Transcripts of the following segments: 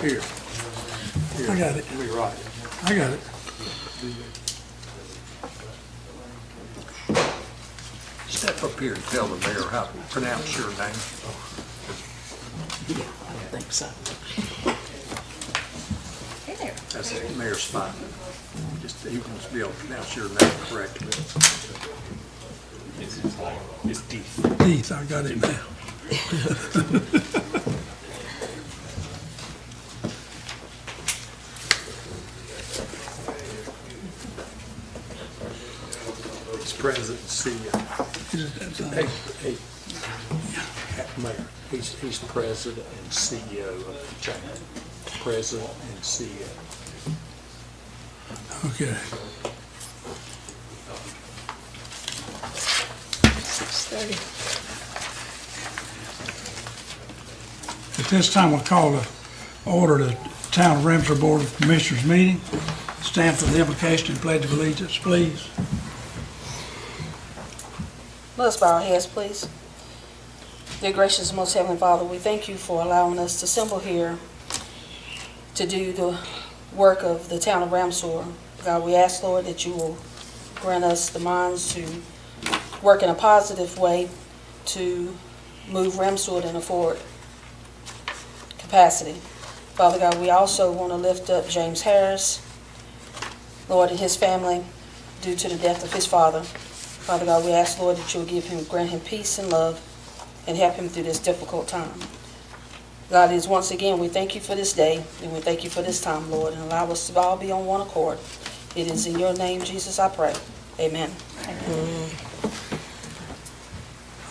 Here. I got it. Let me write it. I got it. Step up here and tell the mayor how to pronounce your name. Yeah, I think so. Hey there. That's it, Mayor's fine. Just, he wants to be able to pronounce your name correctly. It's Deeth. Keith, I got it now. He's president and CEO. Hey, hey, Mayor, he's president and CEO of the chamber. President and CEO. Okay. 6:30. At this time, we'll call to order the Town of Ramseur Board of Commissioners meeting. Stand for the invocation and pledge of allegiance, please. Let us bow our heads, please. Dear gracious and most heavenly Father, we thank you for allowing us to assemble here to do the work of the town of Ramseur. God, we ask, Lord, that you will grant us the minds to work in a positive way to move Ramseur in a forward capacity. Father God, we also want to lift up James Harris, Lord, and his family due to the death of his father. Father God, we ask, Lord, that you will grant him peace and love and help him through this difficult time. God, is once again, we thank you for this day, and we thank you for this time, Lord, and allow us to all be on one accord. It is in your name, Jesus, I pray. Amen.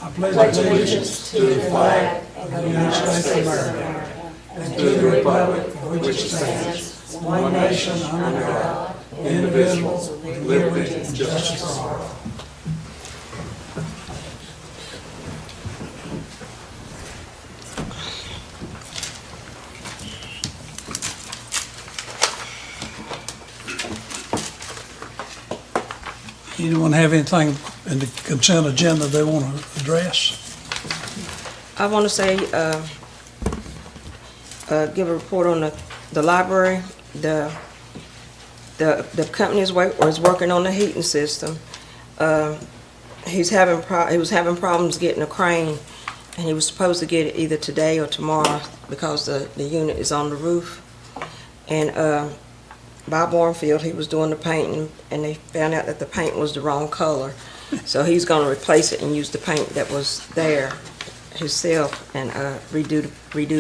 I pledge allegiance to the flag of the United States of America and to the republic for which it stands, one nation under God, indivisible, with liberty and justice for all. Anyone have anything in the consent agenda they want to address? I want to say, give a report on the library. The company is working on the heating system. He was having problems getting a crane, and he was supposed to get it either today or tomorrow because the unit is on the roof. And Bob Warrenfield, he was doing the painting, and they found out that the paint was the wrong color. So he's going to replace it and use the paint that was there himself and redo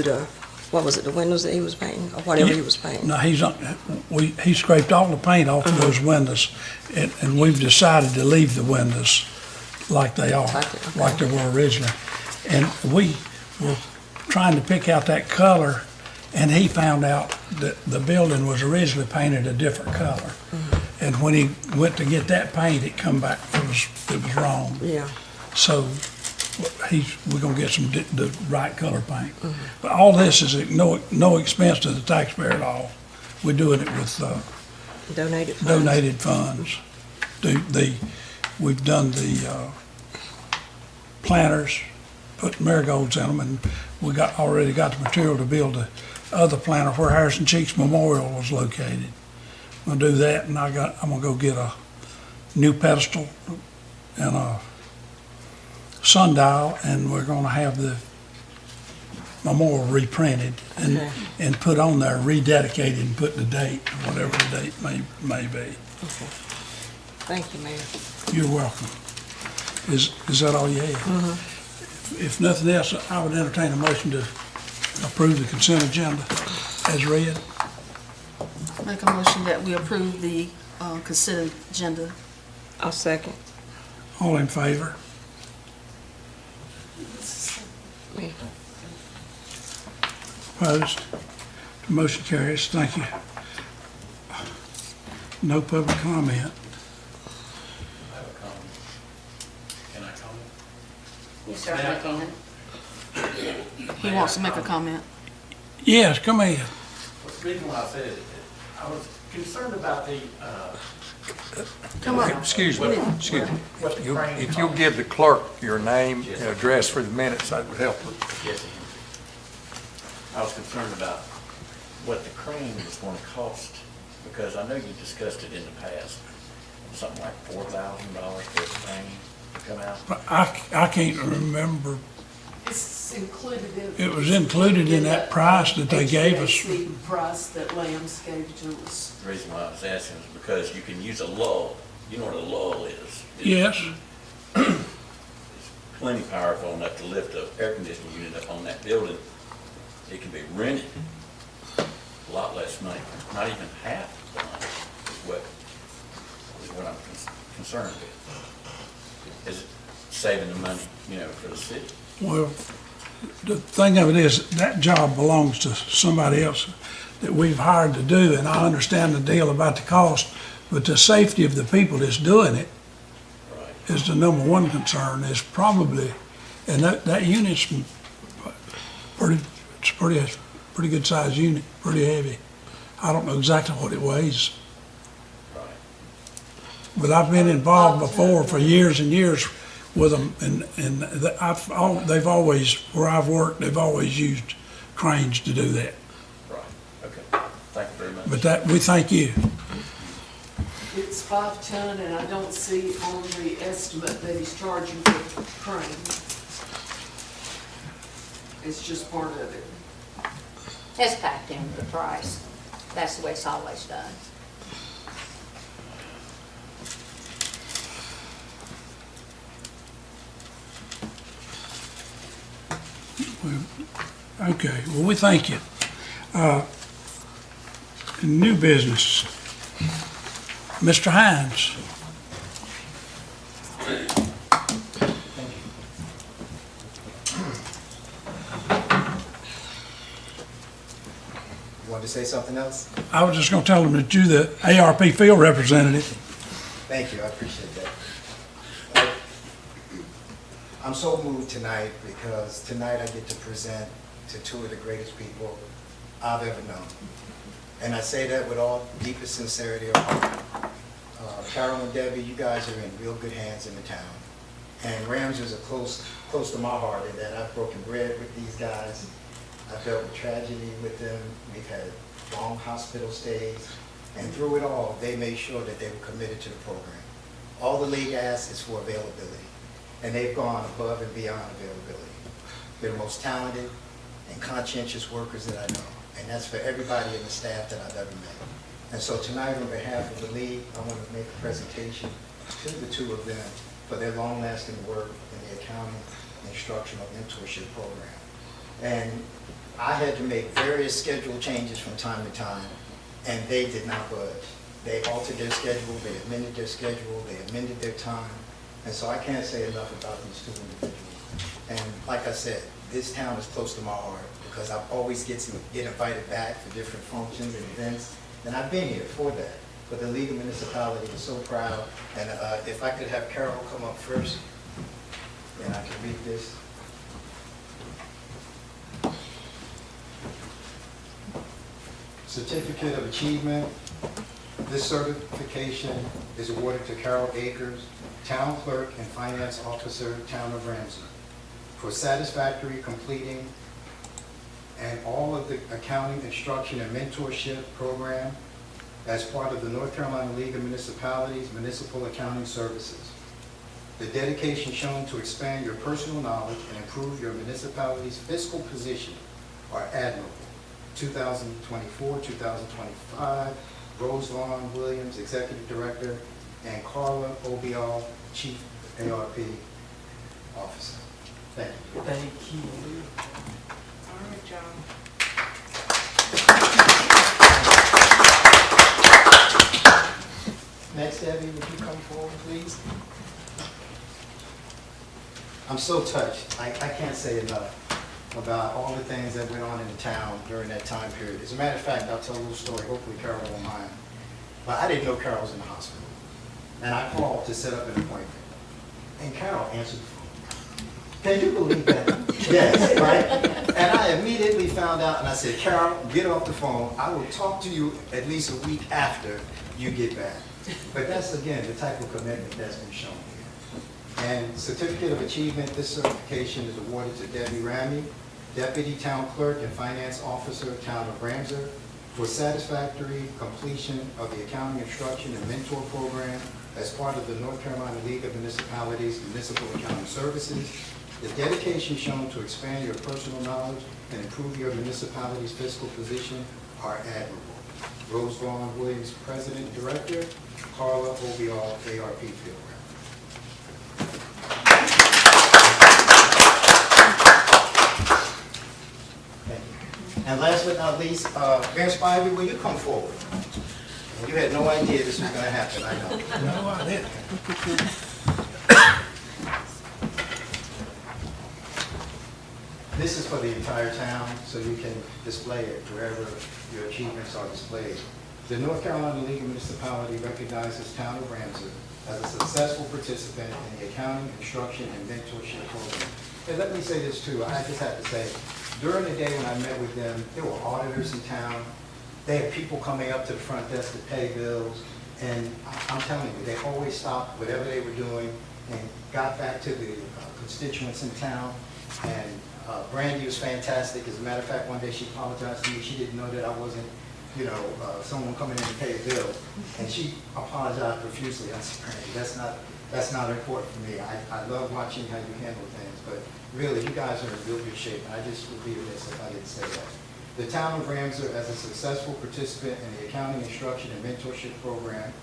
the, what was it, the windows that he was painting, or whatever he was painting. No, he scraped all the paint off of those windows, and we've decided to leave the windows like they are, like they were originally. And we were trying to pick out that color, and he found out that the building was originally painted a different color. And when he went to get that paint, it come back, it was wrong. Yeah. So we're gonna get the right color paint. But all this is at no expense to the taxpayer at all. We're doing it with, Donated funds. donated funds. We've done the planters, put marigolds in them, and we already got the material to build the other planter where Harrison Cheeks Memorial was located. We'll do that, and I'm gonna go get a new pedestal and a sundial, and we're gonna have the memorial reprinted Okay. and put on there, rededicated, and put the date, whatever the date may be. Thank you, Mayor. You're welcome. Is that all you have? If nothing else, I would entertain a motion to approve the consent agenda as read. Make a motion that we approve the consent agenda. I'll second. All in favor? Me. Opposed? The motion carries. Thank you. No public comment. I have a comment. Can I comment? You certainly can. He wants to make a comment. Yes, come ahead. Well, the reason why I said it, I was concerned about the, Come on. Excuse me. what the crane If you'll give the clerk your name and address for the minutes, that would help her. Yes, I was concerned about what the crane was going to cost, because I know you discussed it in the past. Something like $4,000 for a crane to come out. But I can't remember. It's included in. It was included in that price that they gave us. HVAC price that Lambs gave to us. The reason why I was asking is because you can use a lull. You know what a lull is? Yes, It's plenty powerful enough to lift an air conditioning unit up on that building. It can be rented a lot less money, not even half the money is what I'm concerned with. Is it saving the money, for the city? well, the thing of it is, that job belongs to somebody else that we've hired to do, and I understand the deal about the cost, but the safety of the people that's doing it Right. is the number one concern, is probably, and that unit's pretty good sized unit, pretty heavy. I don't know exactly what it weighs, Right. but I've been involved before for years and years with them, and they've always, where I've worked, they've always used cranes to do that. Right. Okay. Thank you very much. But we thank you. It's 5 ton, and I don't see on the estimate that he's charging for the crane. It's just part of it. It's packed into the price. That's the way it's always done. Okay, well, we thank you. New business. Mr. Hines. You wanted to say something else? I was just gonna tell them that you're the ARP field representative. Thank you, I appreciate that. I'm so moved tonight because tonight I get to present to two of the greatest people I've ever known. And I say that with all deepest sincerity of heart. Carol and Debbie, you guys are in real good hands in the town. And Ramseurs are close to my heart in that I've broken bread with these guys. I've dealt with tragedy with them. We've had long hospital stays. And through it all, they made sure that they were committed to the program. All the league asks is for availability. And they've gone above and beyond availability. They're the most talented and conscientious workers that I know. And that's for everybody in the staff that I've ever met. And so tonight, on behalf of the league, I want to make a presentation to the two of them for their long-lasting work in the accounting, instructional mentorship program. And I had to make various schedule changes from time to time, and they did not budge. They altered their schedule, they amended their schedule, they amended their time. And so I can't say enough about these two individuals. And like I said, this town is close to my heart because I always get invited back for different functions and events. And I've been here for that. But the League of Municipality is so proud. And if I could have Carol come up first. and I can read this. Certificate of Achievement. This certification is awarded to Carol Akers, Town Clerk and Finance Officer, Town of Ramseur, for satisfactory completing and all of the accounting instruction and mentorship program as part of the North Carolina League of Municipalities Municipal Accounting Services. The dedication shown to expand your personal knowledge and improve your municipality's fiscal position are admirable. 2024, 2025, Rose Vaughn Williams, Executive Director, and Carla Obial, Chief ARP Officer. Thank you. Thank you. All right, John. Next, Debbie, would you come forward, please? I'm so touched. I can't say enough about all the things that went on in the town during that time period. As a matter of fact, I'll tell a little story. Hopefully Carol won't mind. But I didn't know Carol was in the hospital. And I called to set up an appointment. And Carol answered the phone. Can you believe that? Yes, right? And I immediately found out, and I said, Carol, get off the phone. I will talk to you at least a week after you get back. But that's, again, the type of commitment that's been shown here. And Certificate of Achievement, this certification is awarded to Debbie Ramy, Deputy Town Clerk and Finance Officer, Town of Ramseur, for satisfactory completion of the accounting instruction and mentor program as part of the North Carolina League of Municipalities Municipal Accounting Services. The dedication shown to expand your personal knowledge and improve your municipality's fiscal position are admirable. Rose Vaughn Williams, President and Director, Carla Obial, ARP Field Rep. Thank you. And last but not least, Mayor Spivey, will you come forward? And you had no idea this was going to happen, I know. No, I didn't. This is for the entire town, so you can display it wherever your achievements are displayed. The North Carolina League of Municipality recognizes Town of Ramseur as a successful participant in the accounting, instruction, and mentorship program. And let me say this too, I just have to say, during the day when I met with them, there were auditors in town. They had people coming up to the front desk to pay bills. And I'm telling you, they always stopped whatever they were doing and got back to the constituents in town. And Brandy was fantastic. As a matter of fact, one day she apologized to me. She didn't know that I wasn't, someone coming in to pay a bill. And she apologized profusely. I said, Brandy, that's not important for me. I love watching how you handle things, but really, you guys are in real good shape, and I just would be remiss if I didn't say that. The Town of Ramseur, as a successful participant in the accounting instruction and mentorship program,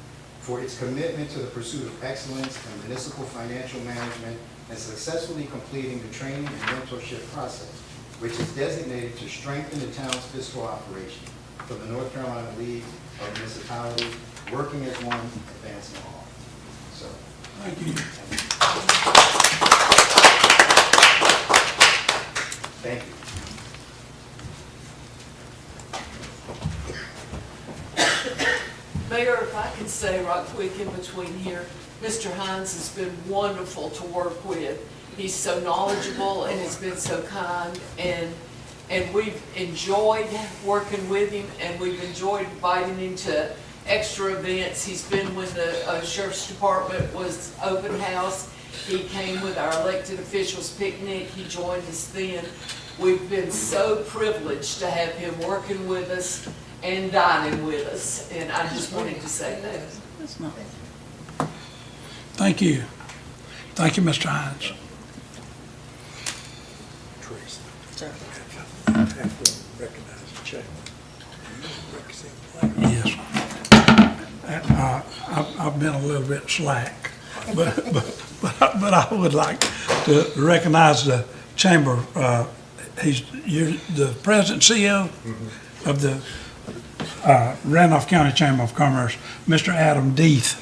for its commitment to the pursuit of excellence in municipal financial management and successfully completing the training and mentorship process, which is designated to strengthen the town's fiscal operation for the North Carolina League of Municipalities, working as one, advancing all. So, Thank you. thank you. Mayor, if I can say right quick in between here, Mr. Hines has been wonderful to work with. He's so knowledgeable and has been so kind, and we've enjoyed working with him, and we've enjoyed inviting him to extra events. He's been when the Sheriff's Department was open house. He came with our elected officials picnic. He joined us then. We've been so privileged to have him working with us and dining with us, and I just wanted to say that. Thank you. Thank you, Mr. Hines. Teresa, Sir. I have to recognize the chairman. Yes. I've been a little bit slack, but I would like to recognize the chamber. You're the president and CEO of the Randolph County Chamber of Commerce, Mr. Adam Deeth.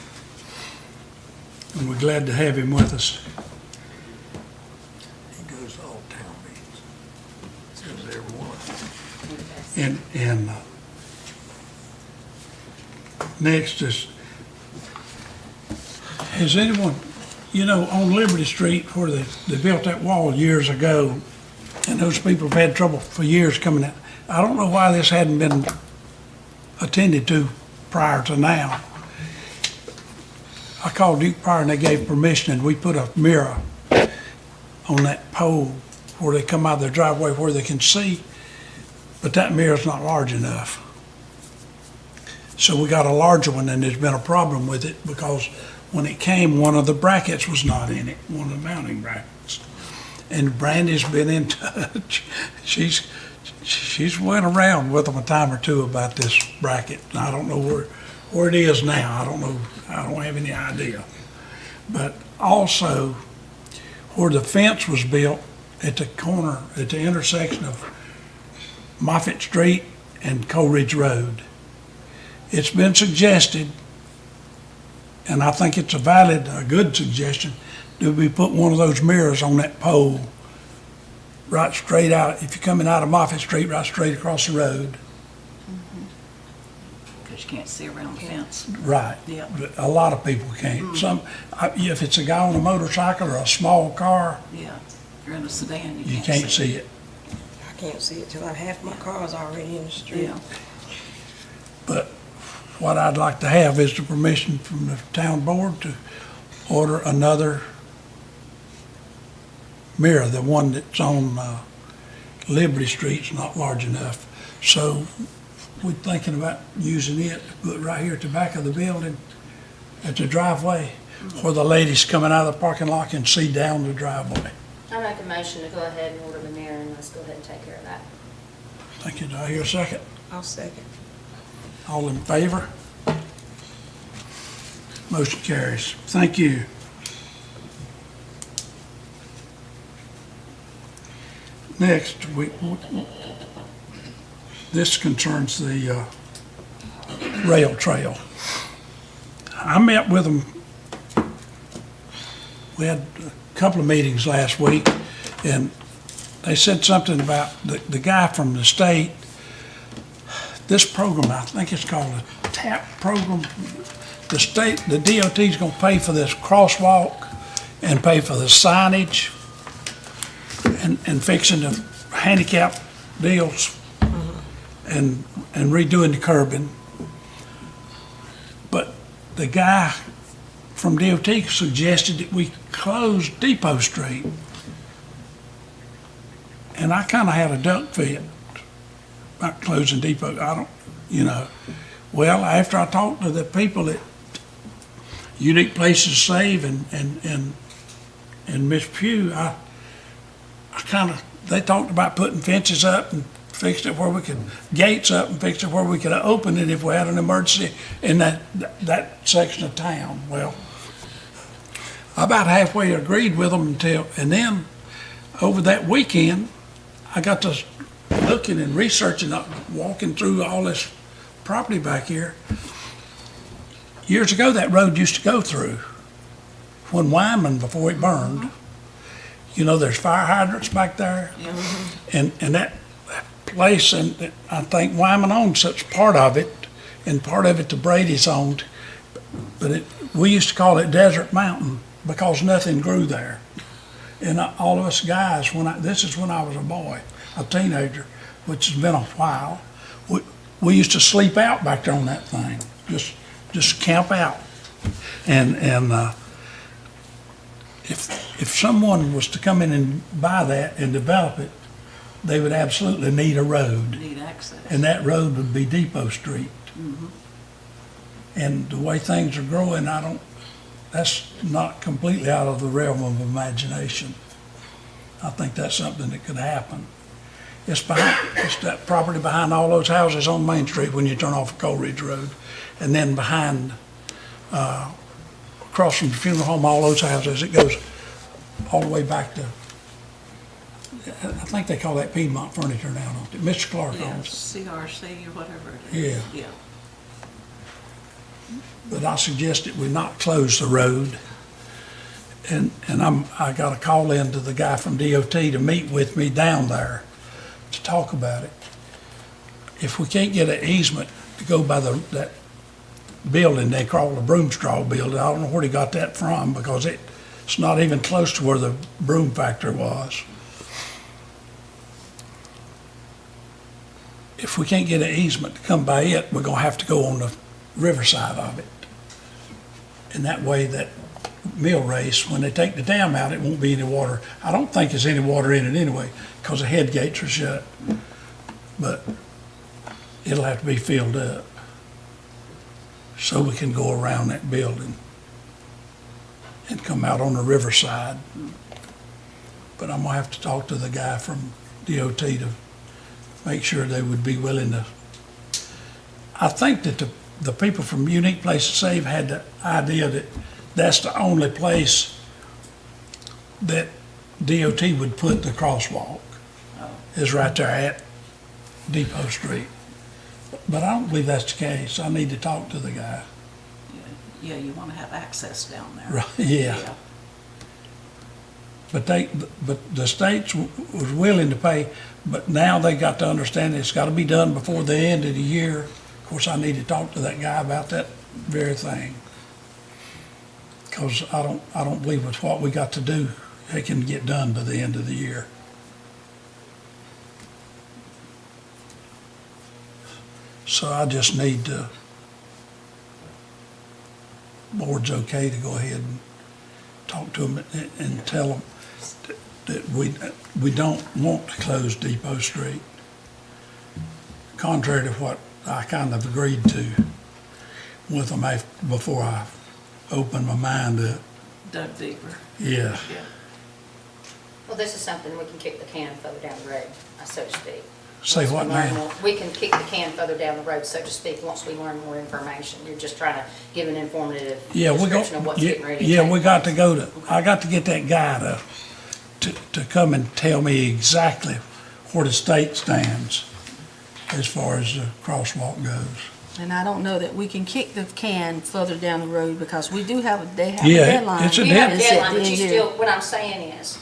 And we're glad to have him with us. He goes to all town meetings. Says every one. And next is, has anyone You know, on Liberty Street where they built that wall years ago, and those people have had trouble for years coming in. I don't know why this hadn't been attended to prior to now. I called Duke Power and they gave permission, and we put a mirror on that pole where they come out of their driveway where they can see, but that mirror's not large enough. So we got a larger one, and there's been a problem with it because when it came, one of the brackets was not in it, one of the mounting brackets. And Brandy's been in touch. She's went around with them a time or two about this bracket. And I don't know where it is now. I don't know. I don't have any idea. But also, where the fence was built at the corner, at the intersection of Moffett Street and Coleridge Road, it's been suggested, and I think it's a good suggestion, that we put one of those mirrors on that pole right straight out, if you're coming out of Moffett Street, right straight across the road. Because you can't see around the fence. Right. Yeah. But a lot of people can't. If it's a guy on a motorcycle or a small car, Yeah, if you're in a sedan, you can't see it. I can't see it till half my car's already in the street. Yeah, But what I'd like to have is the permission from the town board to order another mirror. The one that's on Liberty Street's not large enough. So we're thinking about using it to put right here at the back of the building, at the driveway, where the ladies coming out of the parking lot can see down the driveway. I make a motion to go ahead and order the mirror, and let's go ahead and take care of that. Thank you. Do I hear a second? I'll second. All in favor? Motion carries. Thank you. Next, this concerns the rail trail. I met with them. We had a couple of meetings last week, and they said something about the guy from the state. This program, I think it's called a TAP program. The state, the DOT's gonna pay for this crosswalk and pay for the signage and fixing the handicap deals and redoing the curbing. But the guy from DOT suggested that we close Depot Street. And I kinda had a duck fit about closing Depot. I don't, well, after I talked to the people at Unique Places to Save and Miss Pugh, they talked about putting fences up and fixing it where we could, gates up and fixing it where we could open it if we had an emergency in that section of town. Well, I about halfway agreed with them and then over that weekend, I got to looking and researching, walking through all this property back here. Years ago, that road used to go through when Wyman, before it burned. There's fire hydrants back there. And that place, and I think Wyman owns such part of it, and part of it the Brady's owned. But we used to call it Desert Mountain because nothing grew there. And all of us guys, this is when I was a boy, a teenager, which has been a while, we used to sleep out back there on that thing, just camp out. And if someone was to come in and buy that and develop it, they would absolutely need a road. need access. And that road would be Depot Street. And the way things are growing, that's not completely out of the realm of imagination. I think that's something that could happen. It's that property behind all those houses on Main Street when you turn off of Coleridge Road. And then behind, across from the funeral home, all those houses, it goes all the way back to, I think they call that Piedmont Furniture now, don't they? Mr. Clark Yeah, owns it. CRC or whatever it is. Yeah. Yeah. But I suggest that we not close the road. And I got a call in to the guy from DOT to meet with me down there to talk about it. If we can't get an easement to go by that building they call the Broomstraw building, I don't know where he got that from because It's not even close to where the broom factory was. If we can't get an easement to come by it, we're gonna have to go on the riverside of it. And that way that mill race, when they take the dam out, it won't be any water. I don't think there's any water in it anyway, because the head gates are shut. But it'll have to be filled up so we can go around that building and come out on the riverside. But I'm gonna have to talk to the guy from DOT to make sure they would be willing to. I think that the people from Unique Place to Save had the idea that that's the only place that DOT would put the crosswalk, is right there at Depot Street. But I don't believe that's the case. I need to talk to the guy. Yeah, you want to have access down there. Right, yeah. But the states was willing to pay, but now they got to understand it's got to be done before the end of the year. Of course, I need to talk to that guy about that very thing. Because I don't believe with what we got to do, it can get done by the end of the year. So I just need to, board's okay to go ahead and talk to them and tell them that we don't want to close Depot Street. Contrary to what I kind of agreed to with them before I opened my mind up. Dug deeper. Yeah. Yeah. Well, this is something we can kick the can further down the road, so to speak. Say Once we what learn now? more- We can kick the can further down the road, so to speak, once we learn more information. You're just trying to give an informative Yeah, we go, description of what's getting ready to yeah, take we got to place. go to, I got to get that guy to come and tell me exactly where the state stands as far as the crosswalk goes. And I don't know that we can kick the can further down the road because we do have, they have a Yeah, deadline. it's a You have a It's at deadline, the but you end of still, what I'm saying is,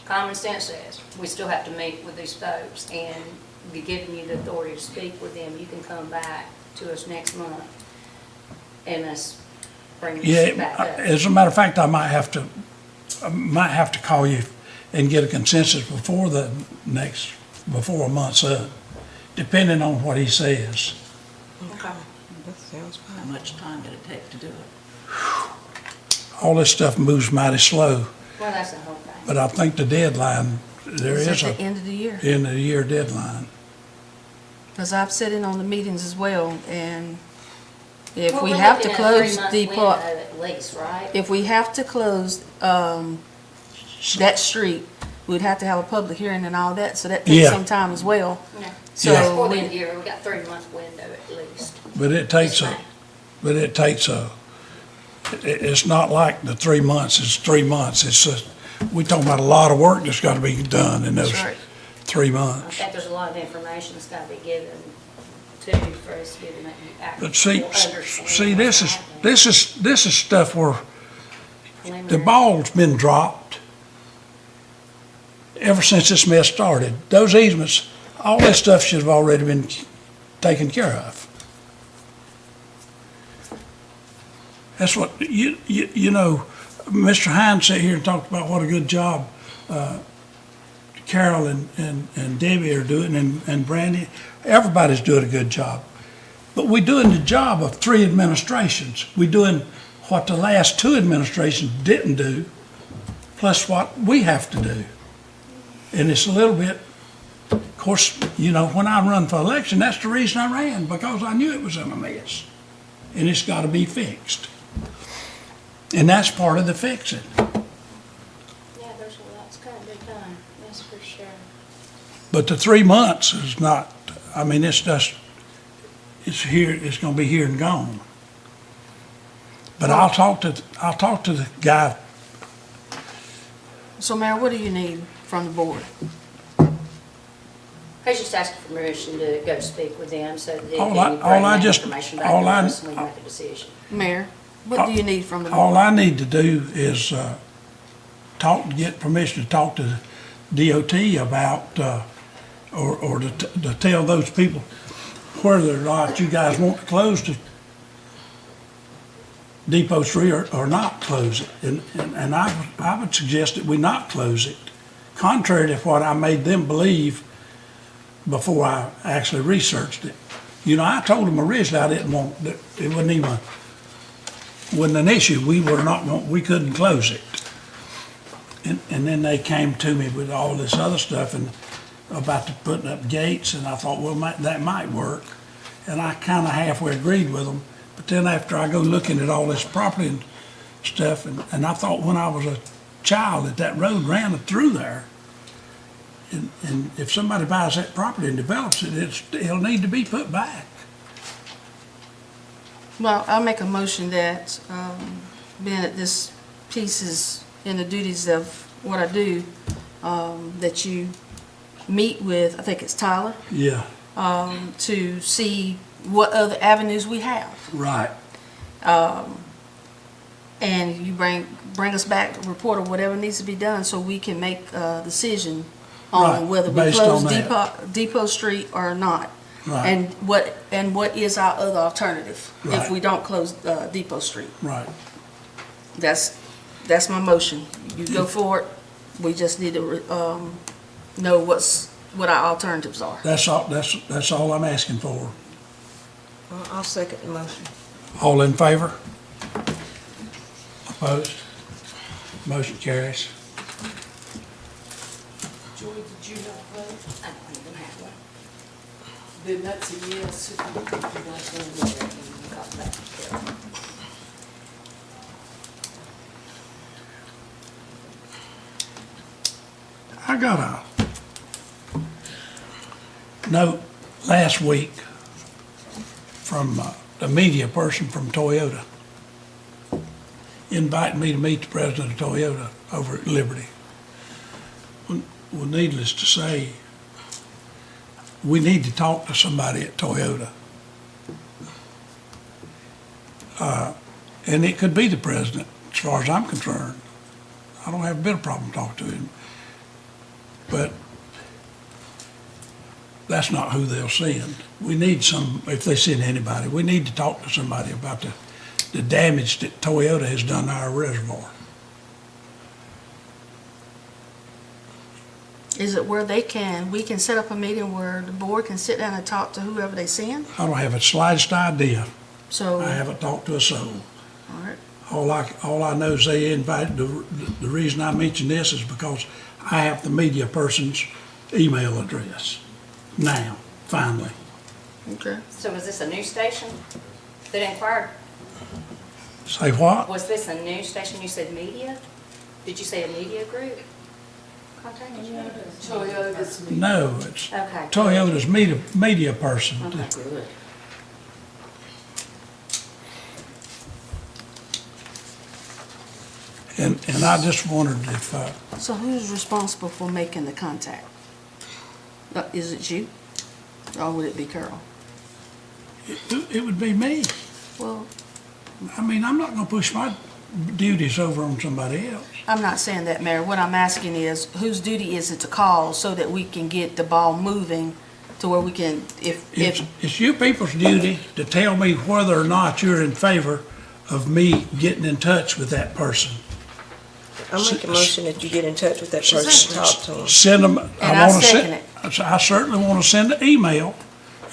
common sense says, we still have to meet with these folks and be giving you the authority to speak with them. You can come back to us next month and us bring this back Yeah, up. as a matter of fact, I might have to call you and get a consensus before before a month's up, depending on what he says. Okay. That sounds How fine. much time did it take to do it? All this stuff moves mighty slow, Well, that's the whole thing. but I think the deadline, there It's is at the a end of the year. end of the year deadline. Because I've sat in on the meetings as well, and if Well, we we're have to looking at a close three-month Depot, window at least, right? if we have to close, that street, we'd have to have a public hearing and all that, so that takes Yeah. some time as well. Yeah. So That's for the we- end of the year, we got 3-month window at least. But it takes it's not like the 3 months, it's 3 months. It's just, we talking about a lot of work that's gotta be done in those That's right. 3 I months. think there's a lot of information that's got to be given to you for us to get an actual But see, understanding. this is stuff where the Preliminary. ball's been dropped ever since this mess started. Those easements, all this stuff should have already been taken care of. That's what, you know, Mr. Hines sat here and talked about what a good job Carol and Debbie are doing, and Brandy. Everybody's doing a good job. But we're doing the job of 3 administrations. We're doing what the last 2 administrations didn't do, plus what we have to do. And it's a little bit, of course, you know, when I run for election, that's the reason I ran, because I knew it was in a mess. And it's got to be fixed. And that's part of the fixing. Yeah, there's a lot's got to be done, that's for sure. But the 3 months is not, I mean, it's just, it's here, it's gonna be here and gone. But I'll talk to the guy. So Mayor, what do you need from the board? I was just asking for permission to go speak with them, so that they All can I bring that just- information back all to I- us and we make a decision. Mayor, what do you need from the All board? I need to do is get permission to talk to DOT about, or to tell those people whether or not you guys want to close Depot Street or not close it. And I would suggest that we not close it, contrary to what I made them believe before I actually researched it. You know, I told them originally I didn't want, that it wasn't an issue. We couldn't close it. And then they came to me with all this other stuff and about putting up gates, and I thought, well, that might work. And I kind of halfway agreed with them. But then after I go looking at all this property and stuff, and I thought when I was a child that road ran through there. And if somebody buys that property and develops it, it'll need to be put back. Well, I'll make a motion that, being that this piece is in the duties of what I do, that you meet with, I think it's Tyler, Yeah, to see what other avenues we have. right. And you bring us back a report of whatever needs to be done so we can make a decision Right, on whether we based close on that. Depot Street or not. Right. And what is our other alternative if Right. we don't close Depot Street? Right. That's my motion. You go for it. We just need to know what our alternatives are. That's all I'm asking for. I'll second the motion. All in favor? Opposed? Motion carries. Joy, did you have a vote? I don't even have one. Then that's a yes. If you're not going to Got that together. I got a note last week from a media person from Toyota inviting me to meet the president of Toyota over at Liberty. Well, needless to say, we need to talk to somebody at Toyota. And it could be the president, as far as I'm concerned. I don't have a bit of problem talking to him. But that's not who they'll send. We need if they send anybody, we need to talk to somebody about the damage that Toyota has done to our reservoir. Is it where we can set up a meeting where the board can sit down and talk to whoever they send? I don't have a slightest idea. So, I haven't talked to a soul. all right. All I know is they invited, the reason I mention this is because I have the media person's email address now, finally. Okay. So was this a news station that inquired? Say what? Was this a news station? You said media? Did you say a media group contacted you? Toyota's me. No, it's Okay. Toyota's media person. Okay, good. And I just wondered if, So who's responsible for making the contact? Is it you? Or would it be Carol? it would be me. Well, I mean, I'm not gonna push my duties over on somebody else. I'm not saying that, Mayor. What I'm asking is, whose duty is it to call so that we can get the ball moving to where we can, It's you people's duty to tell me whether or not you're in favor of me getting in touch with that person. I'll make a motion that you get in touch with that person, talk to them. Send them. And I wanna second it. I certainly want to send an email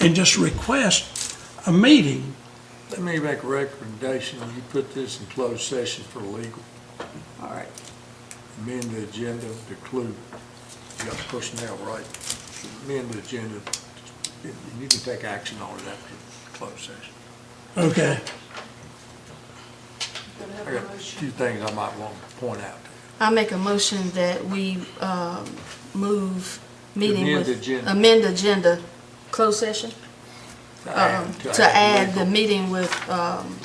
and just request a meeting. Let me make a recommendation, you put this in closed session for legal. all right. Amend the agenda to include, you got personnel, right? Amend the agenda, and you can take action on it after the closed session. Okay. Gonna have I a got a motion. few things I might want to point out to you. I make a motion that we move meeting Amend with. the agenda. Amend the agenda, closed session? To add the legal- meeting with,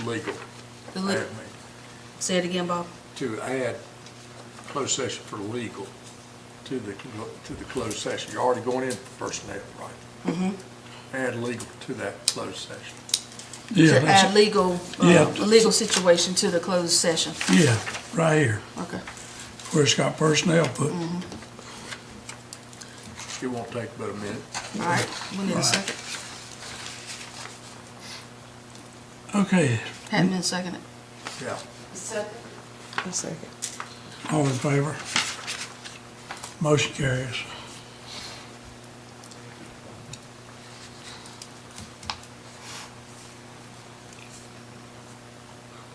Legal. the le- Add me. say it again, Bob. To add closed session for legal to the closed session. You're already going in for personnel, right? Mm-hmm. Add legal to that closed session. Yeah, To that's- add legal, Yeah. a legal situation to the closed session. yeah, right here, Okay. where it's got personnel put. It won't take but a minute. All right, we need a second. Okay, Hadn't been seconded. Yeah. Second. A second. All in favor? Motion carries.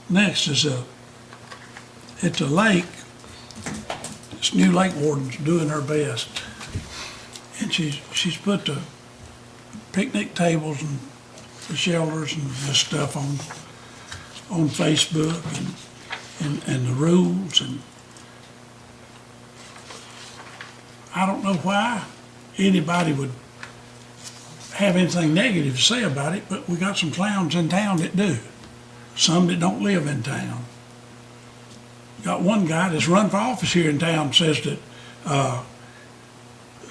Next is it's a lake. This new lake warden's doing her best. And she's put the picnic tables and the shelters and this stuff on Facebook and the rules, and I don't know why anybody would have anything negative to say about it, but we got some clowns in town that do. Some that don't live in town. Got one guy that's run for office here in town says that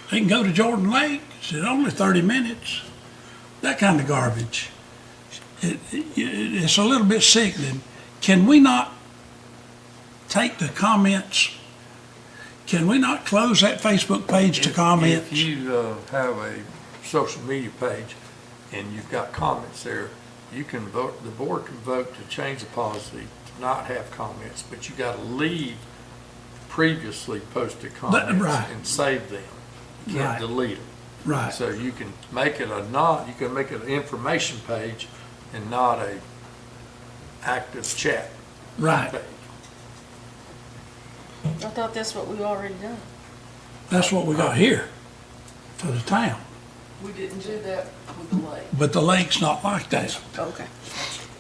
they can go to Jordan Lake. Said only 30 minutes. That kind of garbage. It's a little bit sickening. Can we not take the comments? Can we not close that Facebook page to comments? If you have a social media page and you've got comments there, you can vote, the board can vote to change the policy to not have comments, but you gotta leave previously posted comments right. and save them. You can't Right. delete them. Right. So you can make it you can make it an information page and not a active chat Right. page. I thought that's what we already done. That's what we got here for the town. We didn't do that with the lake. But the lake's not like that. Okay.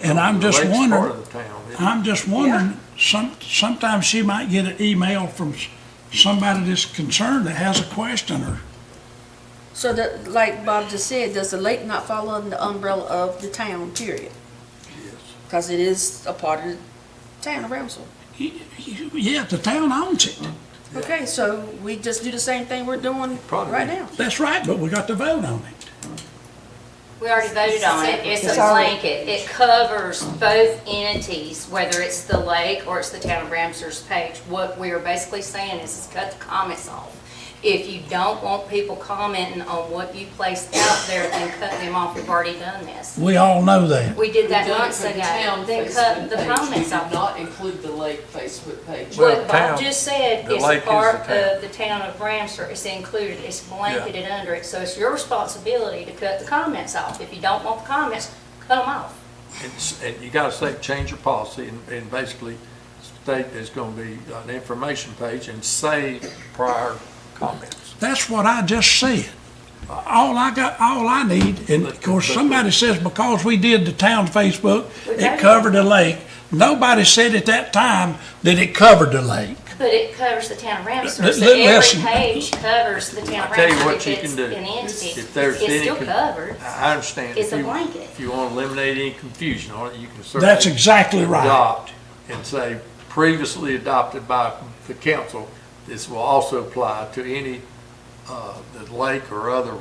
And I'm The just lake's wondering, part of the town. I'm just wondering, sometimes she might get an email from somebody that's concerned that has a question, or, So that, like Bob just said, does the lake not fall under the umbrella of the town, period? Yes. Because it is a part of the town of Ramseur. yeah, the town owns it. Okay, so we just do the same thing we're doing Probably. right now. That's right, but we got to vote on it. We already voted on it. It's It's a already- blanket. It covers both entities, whether it's the lake or it's the town of Ramseur's page. What we are basically saying is cut the comments off. If you don't want people commenting on what you placed out there, then cut them off. We've already done this. We all know that. We did that We did it months for ago. the town Then Facebook cut the page. comments We off. did not include the lake Facebook page. Well, What town- Bob just said the is lake a is part the town. of the town of Ramseur. It's included, it's blanketed under it. So it's your responsibility to cut the comments off. If you don't want the comments, cut them off. And you gotta say, change your policy and basically state there's gonna be an information page and save prior comments. That's what I just said. All I need, and of course, somebody says because we did the town Facebook, it covered the lake. Nobody said at that time that it covered the lake. But it covers the town of Ramseur, Li- so li- every listen. page covers the town of I tell you Ramseur what if you it's can do. an entity. If there's It's any still con- covered. I understand. It's If a you- blanket. If you wanna eliminate any confusion on it, you can That's certainly exactly right. adopt and say previously adopted by the council. This will also apply to any, the lake or other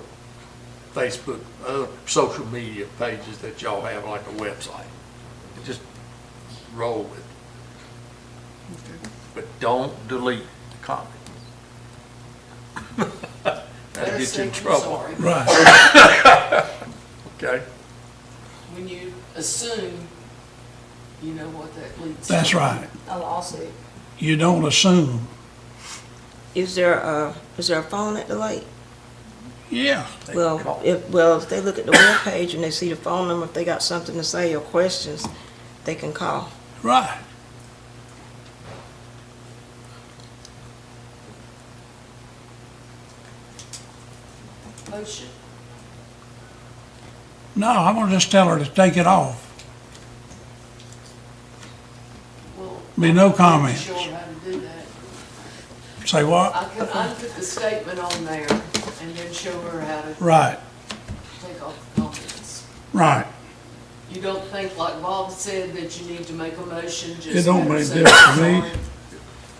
Facebook, other social media pages that y'all have, like a website. Just roll with it. But don't delete the comment. That'll Better get you safe in than trouble. sorry. Right. Okay? When you assume, you know what that leads to. That's right. A lawsuit. You don't assume. Is there a phone at the lake? Yeah. They can call. If they look at the webpage and they see the phone number, if they got something to say or questions, they can call. Right. Motion. No, I'm gonna just tell her to take it off. Well, Be no I'm not comments. sure how to do that. Say what? I can put the statement on there and then show her how to Right, take off the comments. right. You don't think, like Bob said, that you need to make a motion, just. It don't have her make say difference to me. sorry?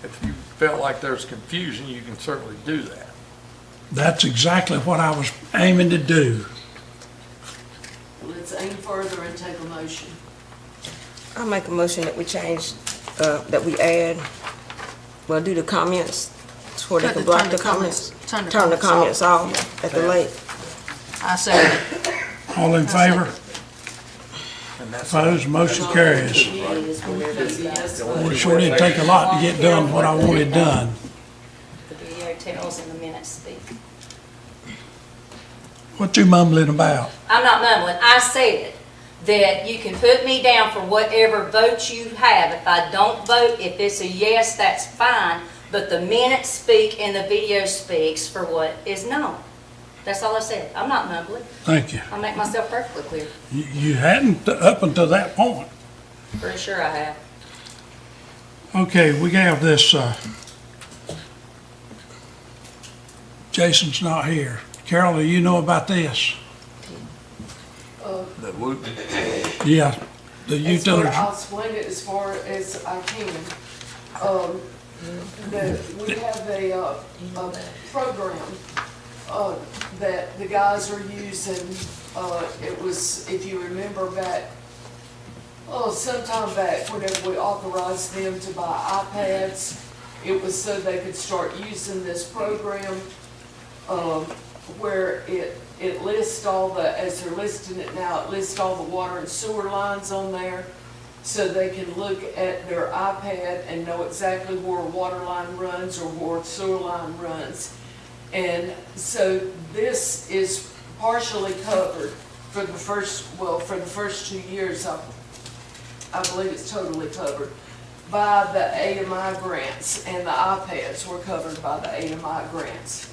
If you felt like there's confusion, you can certainly do that. That's exactly what I was aiming to do. Let's aim further and take a motion. I make a motion that we change, that we add, do the comments, to where they can block the comments. Turn the Turn the comments comments off at the lake. I say, All in favor? And that's Opposed, motion carries. Yes, Well, it sure did take a lot to get done what I wanted done. The video tells and the minutes speak. What you mumbling about? I'm not mumbling. I said that you can put me down for whatever votes you have. If I don't vote, if it's a yes, that's fine. But the minutes speak and the video speaks for what is known. That's all I said. I'm not mumbling. Thank you. I make myself perfectly clear. You hadn't up until that point. Pretty sure I have. Okay, we have this, Jason's not here. Carol, do you know about this? the Wooten. Yeah, the As far, utility. I'll explain it as far as I can. We have a program, that the guys are using. It was, if you remember back, sometime back, whenever we authorized them to buy iPads, it was so they could start using this program, where it lists all the, as they're listing it now, it lists all the water and sewer lines on there, so they can look at their iPad and know exactly where a water line runs or where a sewer line runs. And so this is partially covered for the first 2 years, I believe it's totally covered by the AMI grants, and the iPads were covered by the AMI grants.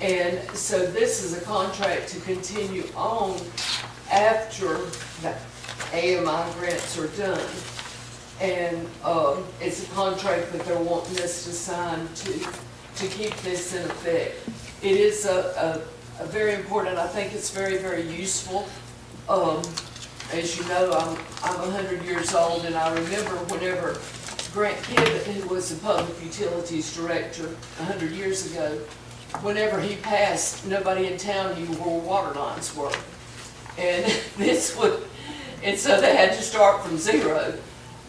And so this is a contract to continue on after the AMI grants are done. And it's a contract that they're wanting us to sign to keep this in effect. It is a very important, I think it's very, very useful. As you know, I'm 100 years old, and I remember whenever Grant Kivett, who was the Public Utilities Director 100 years ago, whenever he passed, nobody in town knew where water lines were. And and so they had to start from zero.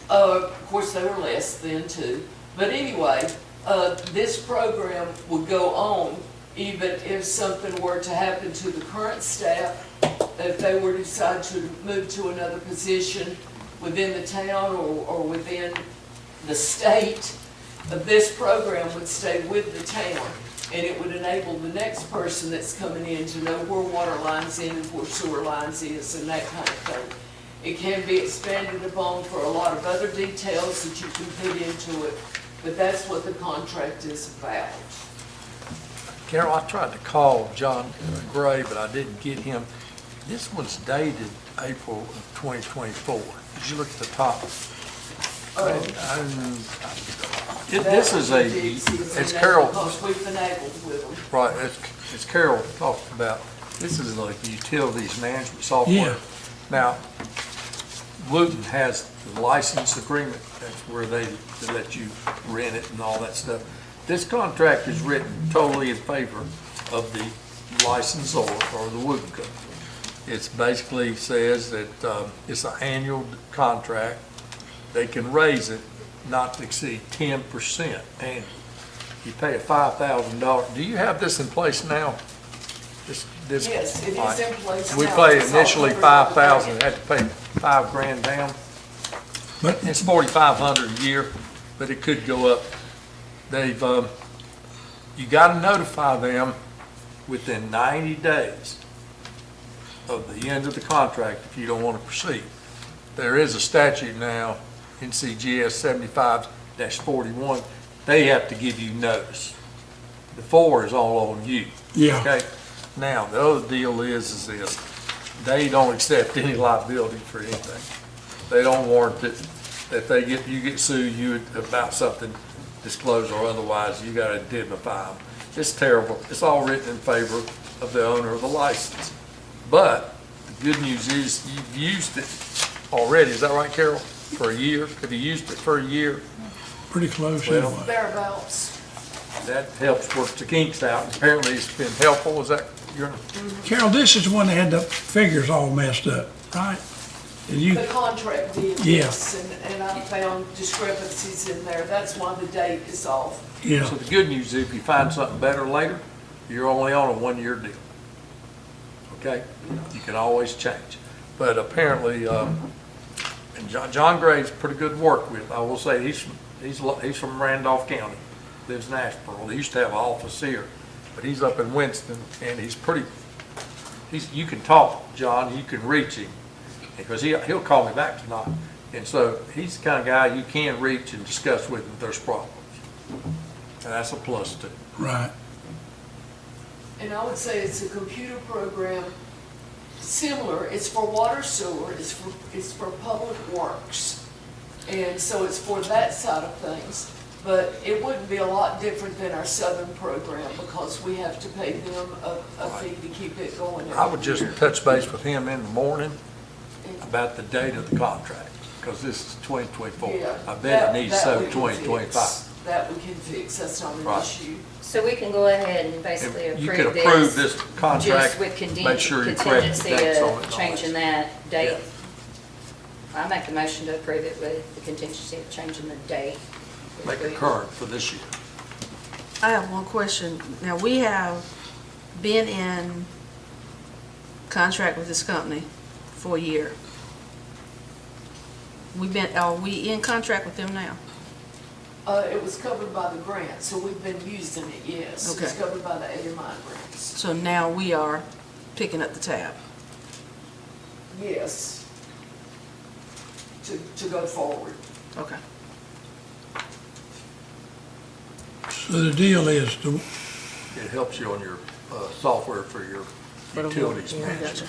Of course, they were less then too. But anyway, this program would go on even if something were to happen to the current staff, if they were to decide to move to another position within the town or within the state, this program would stay with the town, and it would enable the next person that's coming in to know where water lines in and where sewer lines is and that kind of thing. It can be expanded upon for a lot of other details that you can put into it, but that's what the contract is about. Carol, I tried to call John Gray, but I didn't get him. This one's dated April of 2024. Did you look at the top? This is it's Carol, Because we've been able with them. right, it's Carol talking about, this is like the utilities management software. Yeah. Now, Wooten has the license agreement, that's where they let you rent it and all that stuff. This contract is written totally in favor of the licensor or the Wooten company. It basically says that it's an annual contract. They can raise it not to exceed 10% annually. You pay a $5,000. Do you have this in place now? This. Yes, it is all right. in place We now. paid It's all initially covered by the $5,000, grant. had to pay $5,000 down. But It's $4,500 a year, but it could go up. They've, you gotta notify them within 90 days of the end of the contract if you don't want to proceed. There is a statute now, NCGS 75-41, they have to give you notice. The 4 is all on you. Yeah. Okay? Now, the other deal is this, they don't accept any liability for anything. They don't warrant it, that you get sued about something disclosed or otherwise, you gotta indemnify them. It's terrible. It's all written in favor of the owner of the license. But the good news is you've used it already. Is that right, Carol? For a year? Have you used it for a year? pretty close Well, anyway. Thereabouts. That helps work the kinks out. Apparently it's been helpful. Is that your, Carol, this is the one that had the figures all messed up, right? And you, The contract did, Yeah. yes, and I found discrepancies in there. That's why the date is off. yeah, so the good news is if you find something better later, you're only on a 1-year deal. Okay? You can always change. But apparently, And John Gray's pretty good to work with. I will say, he's from Randolph County, lives in Asheboro. He used to have an office here, but he's up in Winston, and you can talk, John, you can reach him, because he'll call me back tonight. And so he's the kind of guy you can reach and discuss with if there's problems. And that's a plus too. Right. And I would say it's a computer program similar, it's for water sewer, it's for public works. And so it's for that side of things. But it wouldn't be a lot different than our southern program because we have to pay them a fee to keep it going. I would just touch base with him in the morning about the date of the contract, because this is 2024. Yeah, I bet it needs that so we can 2025. fix. That we can fix, that's not an Right. issue. So we can go ahead and basically And you approve could approve this. this contract, Just with make sure you correct the contingency dates on it. of and all changing that. that date. Yeah. I make the motion to approve it with the contingency of changing the date. Make it current for this year. I have one question. Now, we have been in contract with this company for a year. Are we in contract with them now? It was covered by the grant, so we've been using it, yes. It's Okay. covered by the AMI grants. So now we are picking up the tab. Yes. To go forward. Okay. So the deal is, It helps you on your software for your utilities yeah, management. gotcha.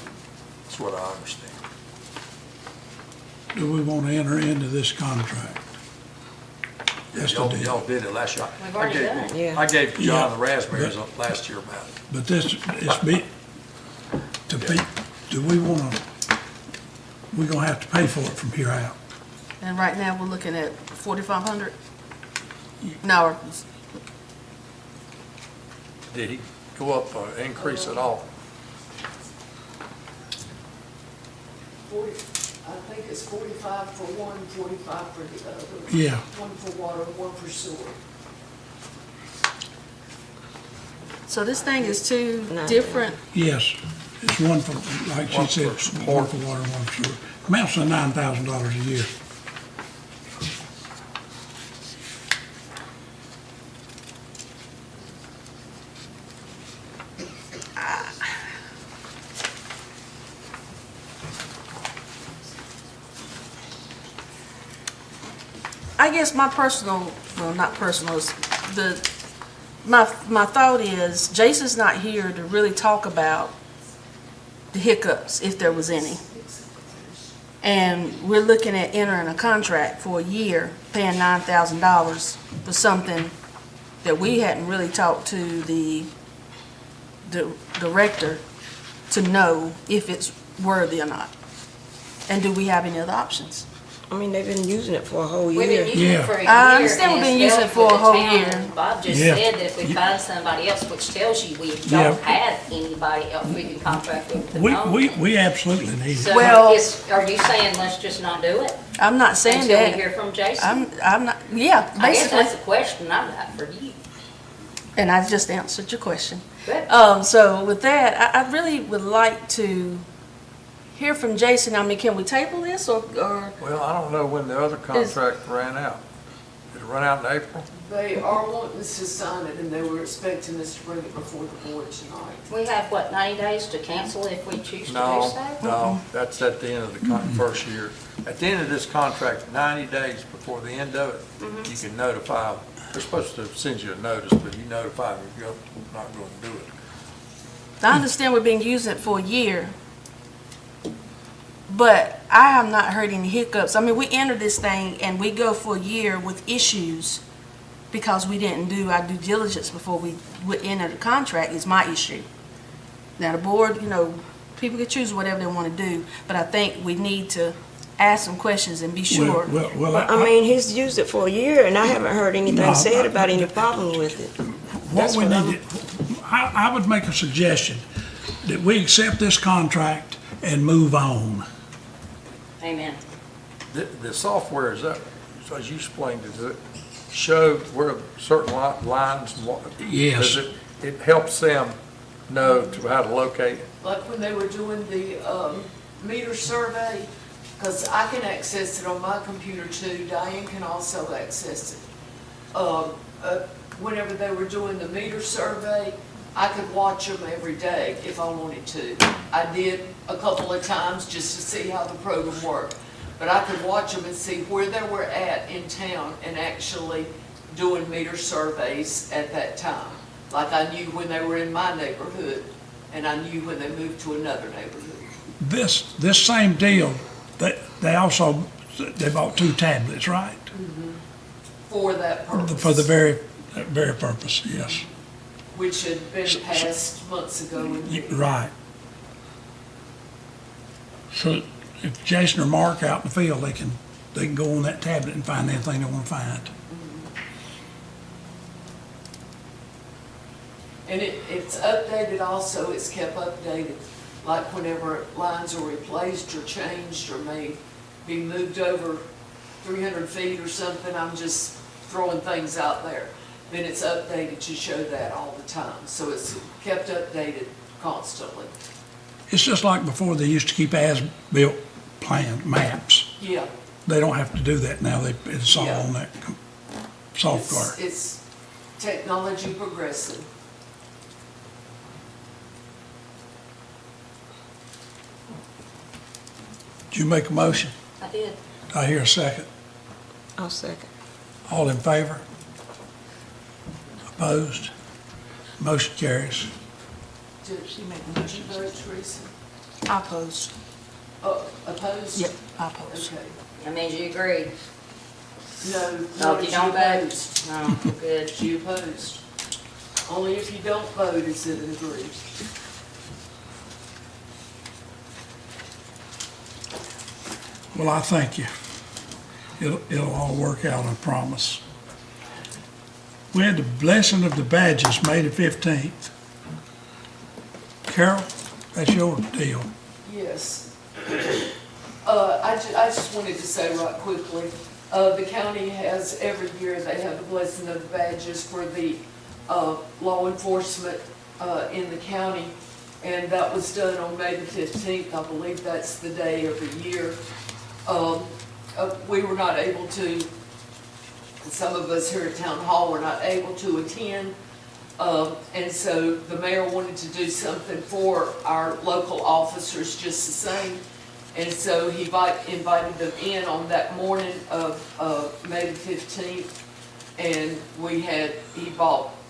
That's what I understand. do we want to enter into this contract? That's the deal. Y'all did it last year. We've already done it. Yeah. I gave John the Yeah. raspberries last year about it. But this, do we want to, we're going to have to pay for it from here out? And right now, we're looking at 4,500? No, Did he go up or increase at all? 40, I think it's 45 for one, 45 for the other. Yeah. One for water, one for sewer. so this thing is two No. different, Yes, it's one for, like she One said, for one support. for water, one for sewer. Amounts to $9,000 a year. I guess my personal, well, not personal, is my thought is, Jason's not here to really talk about the hiccups, if there was any. And we're looking at entering a contract for a year, paying $9,000 for something that we hadn't really talked to the director to know if it's worthy or not. And do we have any other options? I mean, they've been using it for a whole We've been year. using it Yeah. for a year. I understand we've and been it's using it helped for a with the whole town. year. Bob just Yeah. said that if we find somebody else, which tells you we Yeah. don't have anybody else we can contract with to know. We absolutely need it. So Well- are you saying let's just not do it I'm not saying until we that. hear from Jason? I'm not, yeah, I guess basically. that's the question I've got for you. And I just answered your question. Good. So with that, I really would like to hear from Jason. I mean, can we table this or, Well, I don't know when the other contract ran out. Did it run out in April? They are wanting us to sign it, and they were expecting us to bring it before the board tonight. We have, what, 90 days to cancel if we choose to do No, so? no, that's at the end of the first year. At the end of this contract, 90 days before the end of it, you can notify them. They're supposed to send you a notice, but you notify them if you're not going to do it. I understand we've been using it for a year, but I have not heard any hiccups. I mean, we enter this thing and we go for a year with issues because we didn't do our due diligence before we would enter the contract is my issue. Now, the board, people can choose whatever they want to do, but I think we need to ask some questions and be sure. Well, I mean, he's used it for a year, and I haven't heard No, anything said about any problem with it. what that's we what need, I would make a suggestion that we accept this contract and move on. Amen. The software, is that, so as you explained, does it show where certain lines, Yes. does it helps them know how to locate it? Like when they were doing the meter survey, because I can access it on my computer too. Diane can also access it. Whenever they were doing the meter survey, I could watch them every day if I wanted to. I did a couple of times just to see how the program worked. But I could watch them and see where they were at in town and actually doing meter surveys at that time. Like I knew when they were in my neighborhood, and I knew when they moved to another neighborhood. This same deal, they also, they bought 2 tablets, right? For that purpose. For the very purpose, yes. Which had been passed months ago. Right. So if Jason or Mark out in the field, they can go on that tablet and find anything they want to find. And it's updated also, it's kept updated, like whenever lines are replaced or changed or may be moved over 300 feet or something, I'm just throwing things out there. Then it's updated to show that all the time. So it's kept updated constantly. It's just like before, they used to keep as-built plan, maps. Yeah. They don't have to do that now, it's all Yeah. on that software. It's technology progressing. Did you make a motion? I did. I hear a second. I'll second. All in favor? Opposed? Motion carries. Did She made a you motion. vote, Teresa? I oppose. Opposed? Yep, I oppose. Okay. That means you agree. No, No, no, if you she don't vote, opposed. no, we're good. She opposed. Only if you don't vote is it agreed. Well, I thank you. It'll all work out, I promise. We had the blessing of the badges, May the 15th. Carol, that's your deal. Yes. I just wanted to say right quickly, the county has, every year, they have the blessing of the badges for the law enforcement in the county. And that was done on May the 15th. I believe that's the day of the year. We were not able to, some of us here at Town Hall were not able to attend. And so the mayor wanted to do something for our local officers just the same. And so he invited them in on that morning of May the 15th. And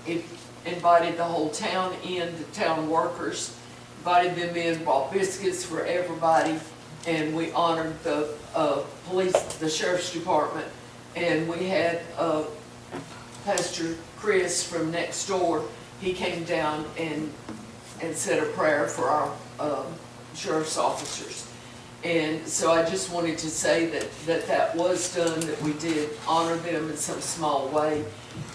he invited the whole town in, the town workers, invited them in, bought biscuits for everybody. And we honored the police, the sheriff's department. And we had Pastor Chris from next door. He came down and said a prayer for our sheriff's officers. And so I just wanted to say that was done, that we did honor them in some small way,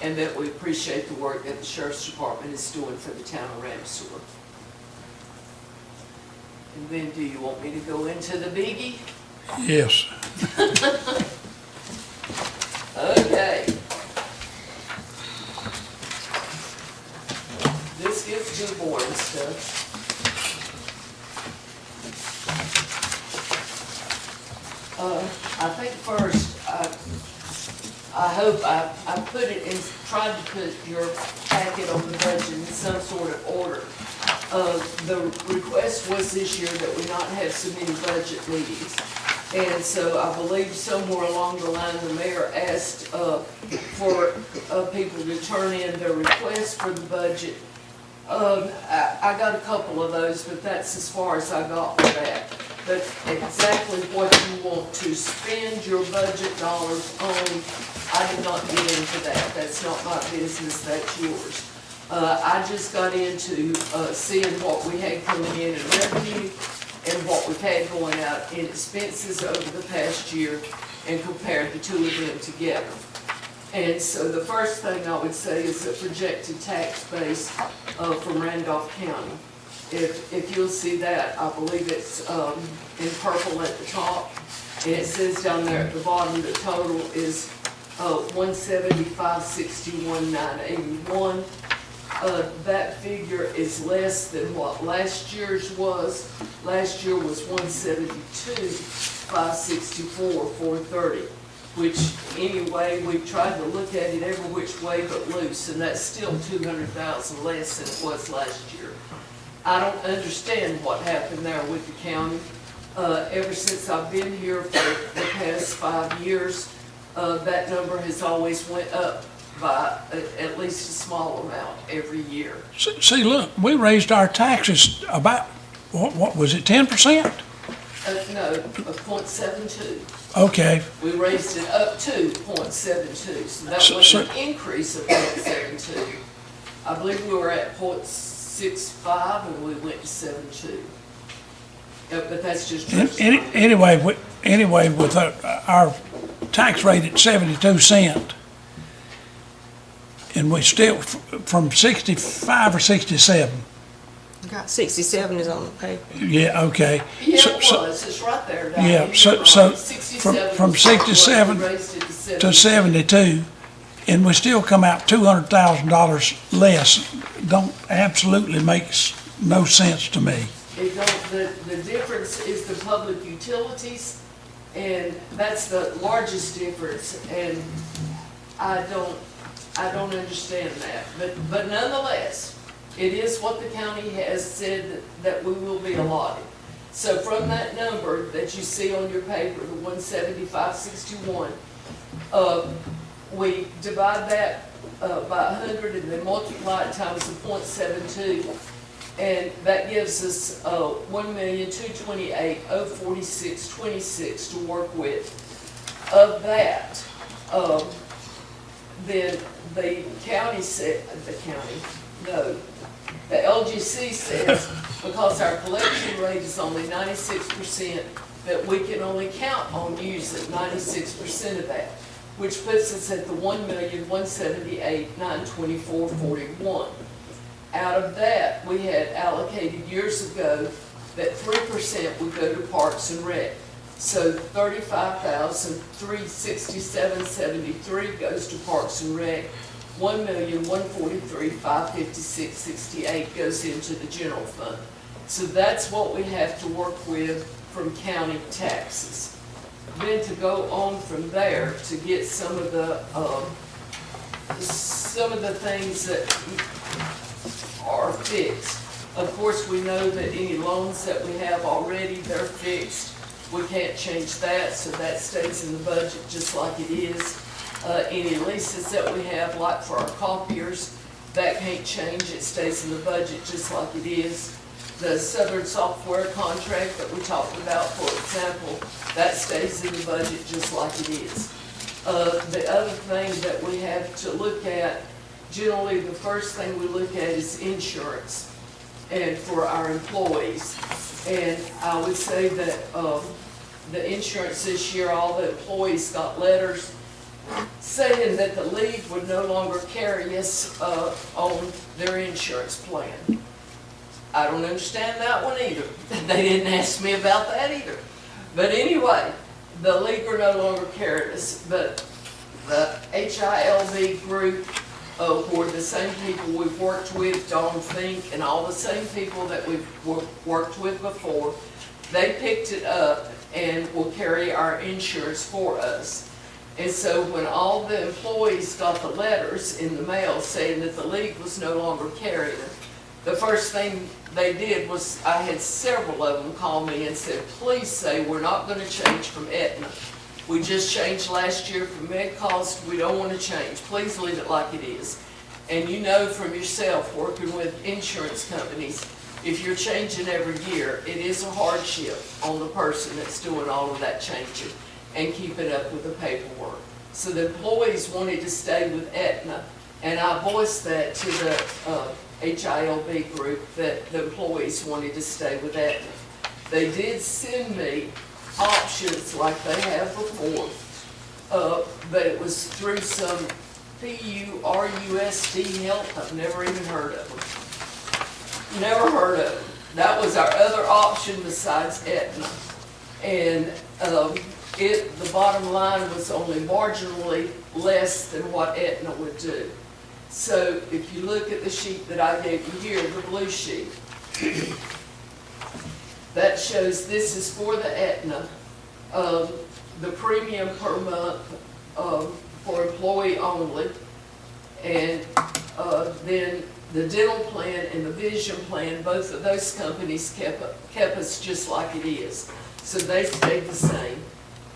and that we appreciate the work that the sheriff's department is doing for the town of Ramseur. And then, do you want me to go into the biggie? Yes. Okay. This gets to the boring stuff. I think first, I hope I put it in, tried to put your packet on the budget in some sort of order. The request was this year that we not have so many budget meetings. And so I believe somewhere along the line, the mayor asked for people to turn in their requests for the budget. I got a couple of those, but that's as far as I got with that. But exactly what you want to spend your budget dollars on, I did not get into that. That's not my business, that's yours. I just got into seeing what we had coming in revenue and what we've had going out in expenses over the past year and compared the two of them together. And so the first thing I would say is the projected tax base from Randolph County. If you'll see that, I believe it's in purple at the top, and it says down there at the bottom, the total is $175,619.81. that figure is less than what last year's was. Last year was 172, 564, 430, which anyway, we tried to look at it every which way but loose, and that's still 200,000 less than it was last year. I don't understand what happened there with the county. Ever since I've been here for the past 5 years, that number has always went up by at least a small amount every year. See, look, we raised our taxes about, what was it, 10%? No, a 0.72. Okay, We raised it up to 0.72, so that So- was so- an increase of 0.72. I believe we were at 0.65 and we went to 7.2. But that's just. anyway, with our tax rate at 72 cent, and we still, from 65 or 67, 67 is on the paper. yeah, okay. Yeah, So- it so- was, it's right there. Yeah, Diane. so- You're so right. from 67 was 67 what we raised it to 72, and we still come out $200,000 less, don't, absolutely makes no sense to me. It don't, the difference is the public utilities, and that's the largest difference, and I don't understand that. But nonetheless, it is what the county has said that we will be allotted. So from that number that you see on your paper, the 175.61, we divide that by 100 and then multiply it times the 0.72, and that gives us 1,228,046.26 to work with. Of that, then the county said, the LGC says, because our collection rate is only 96%, that we can only count on using 96% of that, which puts us at the 1,178,924.41. Out of that, we had allocated years ago that 3% would go to Parks and Rec. So 35,367.73 goes to Parks and Rec. 1,143,556.68 goes into the general fund. So that's what we have to work with from county taxes. Then to go on from there to get some of the things that are fixed. Of course, we know that any loans that we have already, they're fixed. We can't change that, so that stays in the budget just like it is. Any leases that we have, like for our copiers, that can't change, it stays in the budget just like it is. The Southern Software contract that we talked about, for example, that stays in the budget just like it is. The other thing that we have to look at, generally the first thing we look at is insurance and for our employees. And I would say that the insurance this year, all the employees got letters saying that the league would no longer carry us on their insurance plan. I don't understand that one either. They didn't ask me about that either. But anyway, the league are no longer carrying us, but the HILB group, who are the same people we've worked with, Dawn Fink, and all the same people that we've worked with before, they picked it up and will carry our insurance for us. And so when all the employees got the letters in the mail saying that the league was no longer carrying them, the first thing they did was, I had several of them call me and said, please say we're not going to change from Aetna. We just changed last year from MedCost. We don't want to change. Please leave it like it is. And you know from yourself, working with insurance companies, if you're changing every year, it is a hardship on the person that's doing all of that changing and keeping up with the paperwork. So the employees wanted to stay with Aetna, and I voiced that to the HILB group that the employees wanted to stay with Aetna. They did send me options like they have before, but it was through some PURUSD Health. I've never even heard of them. Never heard of them. That was our other option besides Aetna. And the bottom line was only marginally less than what Aetna would do. So if you look at the sheet that I gave you here, the blue sheet, that shows this is for the Aetna. The premium per month for employee only. And then the dental plan and the vision plan, both of those companies kept us just like it is. So they stayed the same.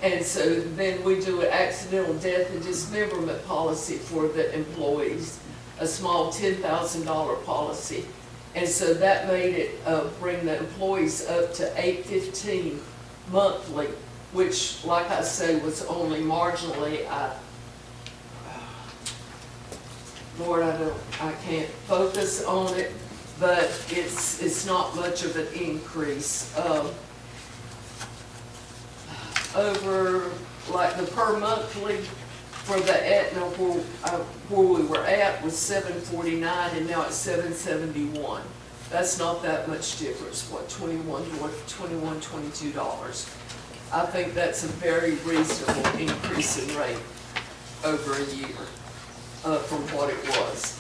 And so then we do an accidental death and dismemberment policy for the employees, a small $10,000 policy. And so that made it bring the employees up to $815 monthly, which, like I say, was only marginally. Lord, I can't focus on it, but it's not much of an increase. Over, like, the per monthly for the Aetna, where we were at was $749, and now it's $771. That's not that much difference, what, $22. I think that's a very reasonable increase in rate over a year from what it was.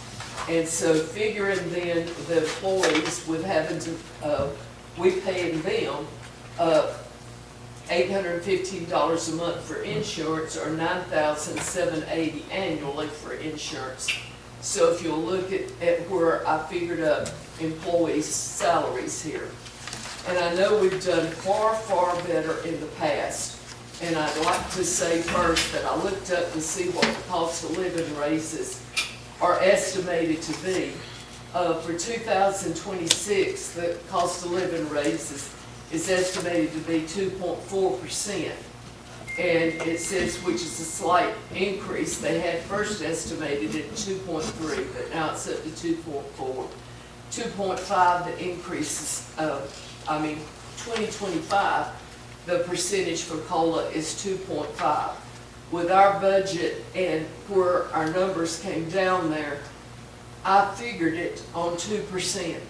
And so figuring then the employees with having to, we paying them $815 a month for insurance, or $9,780 annually for insurance. So if you'll look at where I figured up employees' salaries here. And I know we've done far, far better in the past. And I'd like to say first that I looked up to see what the cost of living raises are estimated to be. For 2026, the cost of living raises is estimated to be 2.4%. And it says, which is a slight increase. They had first estimated it at 2.3, but now it's up to 2.4. 2.5, the increases, 2025, the percentage for COLA is 2.5. With our budget and where our numbers came down there, I figured it on 2%.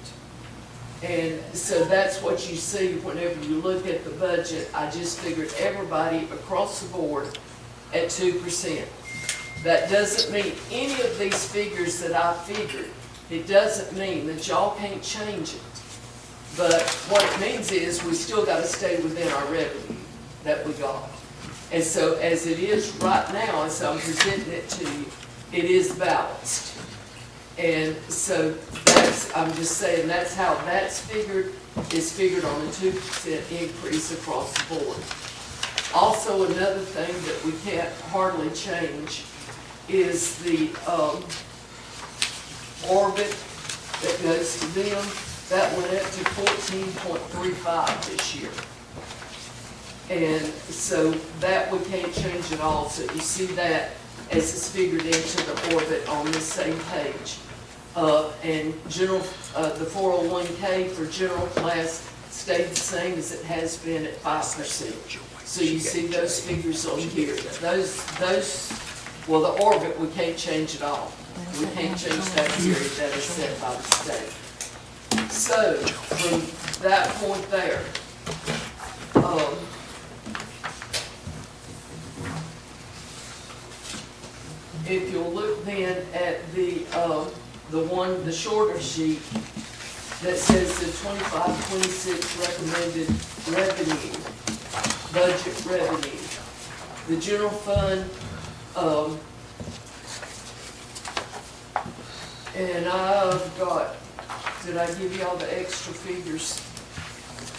And so that's what you see whenever you look at the budget. I just figured everybody across the board at 2%. That doesn't mean any of these figures that I figured, it doesn't mean that y'all can't change it. But what it means is we still got to stay within our revenue that we got. And so as it is right now, as I'm presenting it to you, it is balanced. And so that's, I'm just saying, that's how that's figured, is figured on a 2% increase across the board. Also, another thing that we can't hardly change is the orbit that goes to them. That went up to 14.35 this year. And so that we can't change at all. So you see that as it's figured into the orbit on this same page. And general, the 401k for general class stayed the same as it has been at 5%. So you see those figures on here. Those, well, the orbit, we can't change at all. We can't change that period that is set by the state. So from that point there, if you'll look then at the shorter sheet that says the 25-26 recommended revenue, budget revenue, the general fund, and I've got, did I give you all the extra figures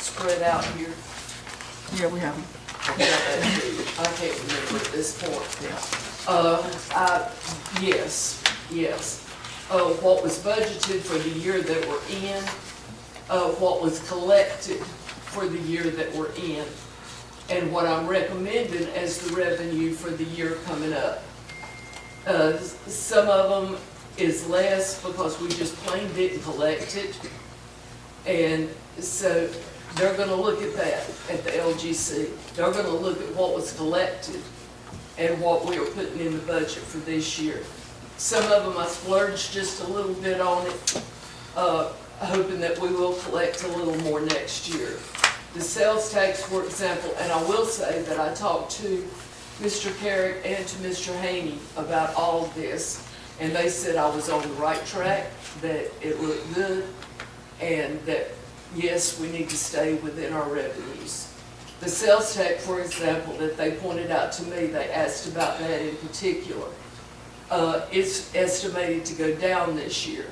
spread out here? Yeah, we have them. I can't remember at this point. Yes. What was budgeted for the year that we're in, what was collected for the year that we're in, and what I'm recommending as the revenue for the year coming up. Some of them is less because we just plain didn't collect it. And so they're gonna look at that at the LGC. They're gonna look at what was collected and what we are putting in the budget for this year. Some of them I splurged just a little bit on it, hoping that we will collect a little more next year. The sales tax, for example, and I will say that I talked to Mr. Carrick and to Mr. Haney about all of this, and they said I was on the right track, that it looked good, and that, yes, we need to stay within our revenues. The sales tax, for example, that they pointed out to me, they asked about that in particular. It's estimated to go down this year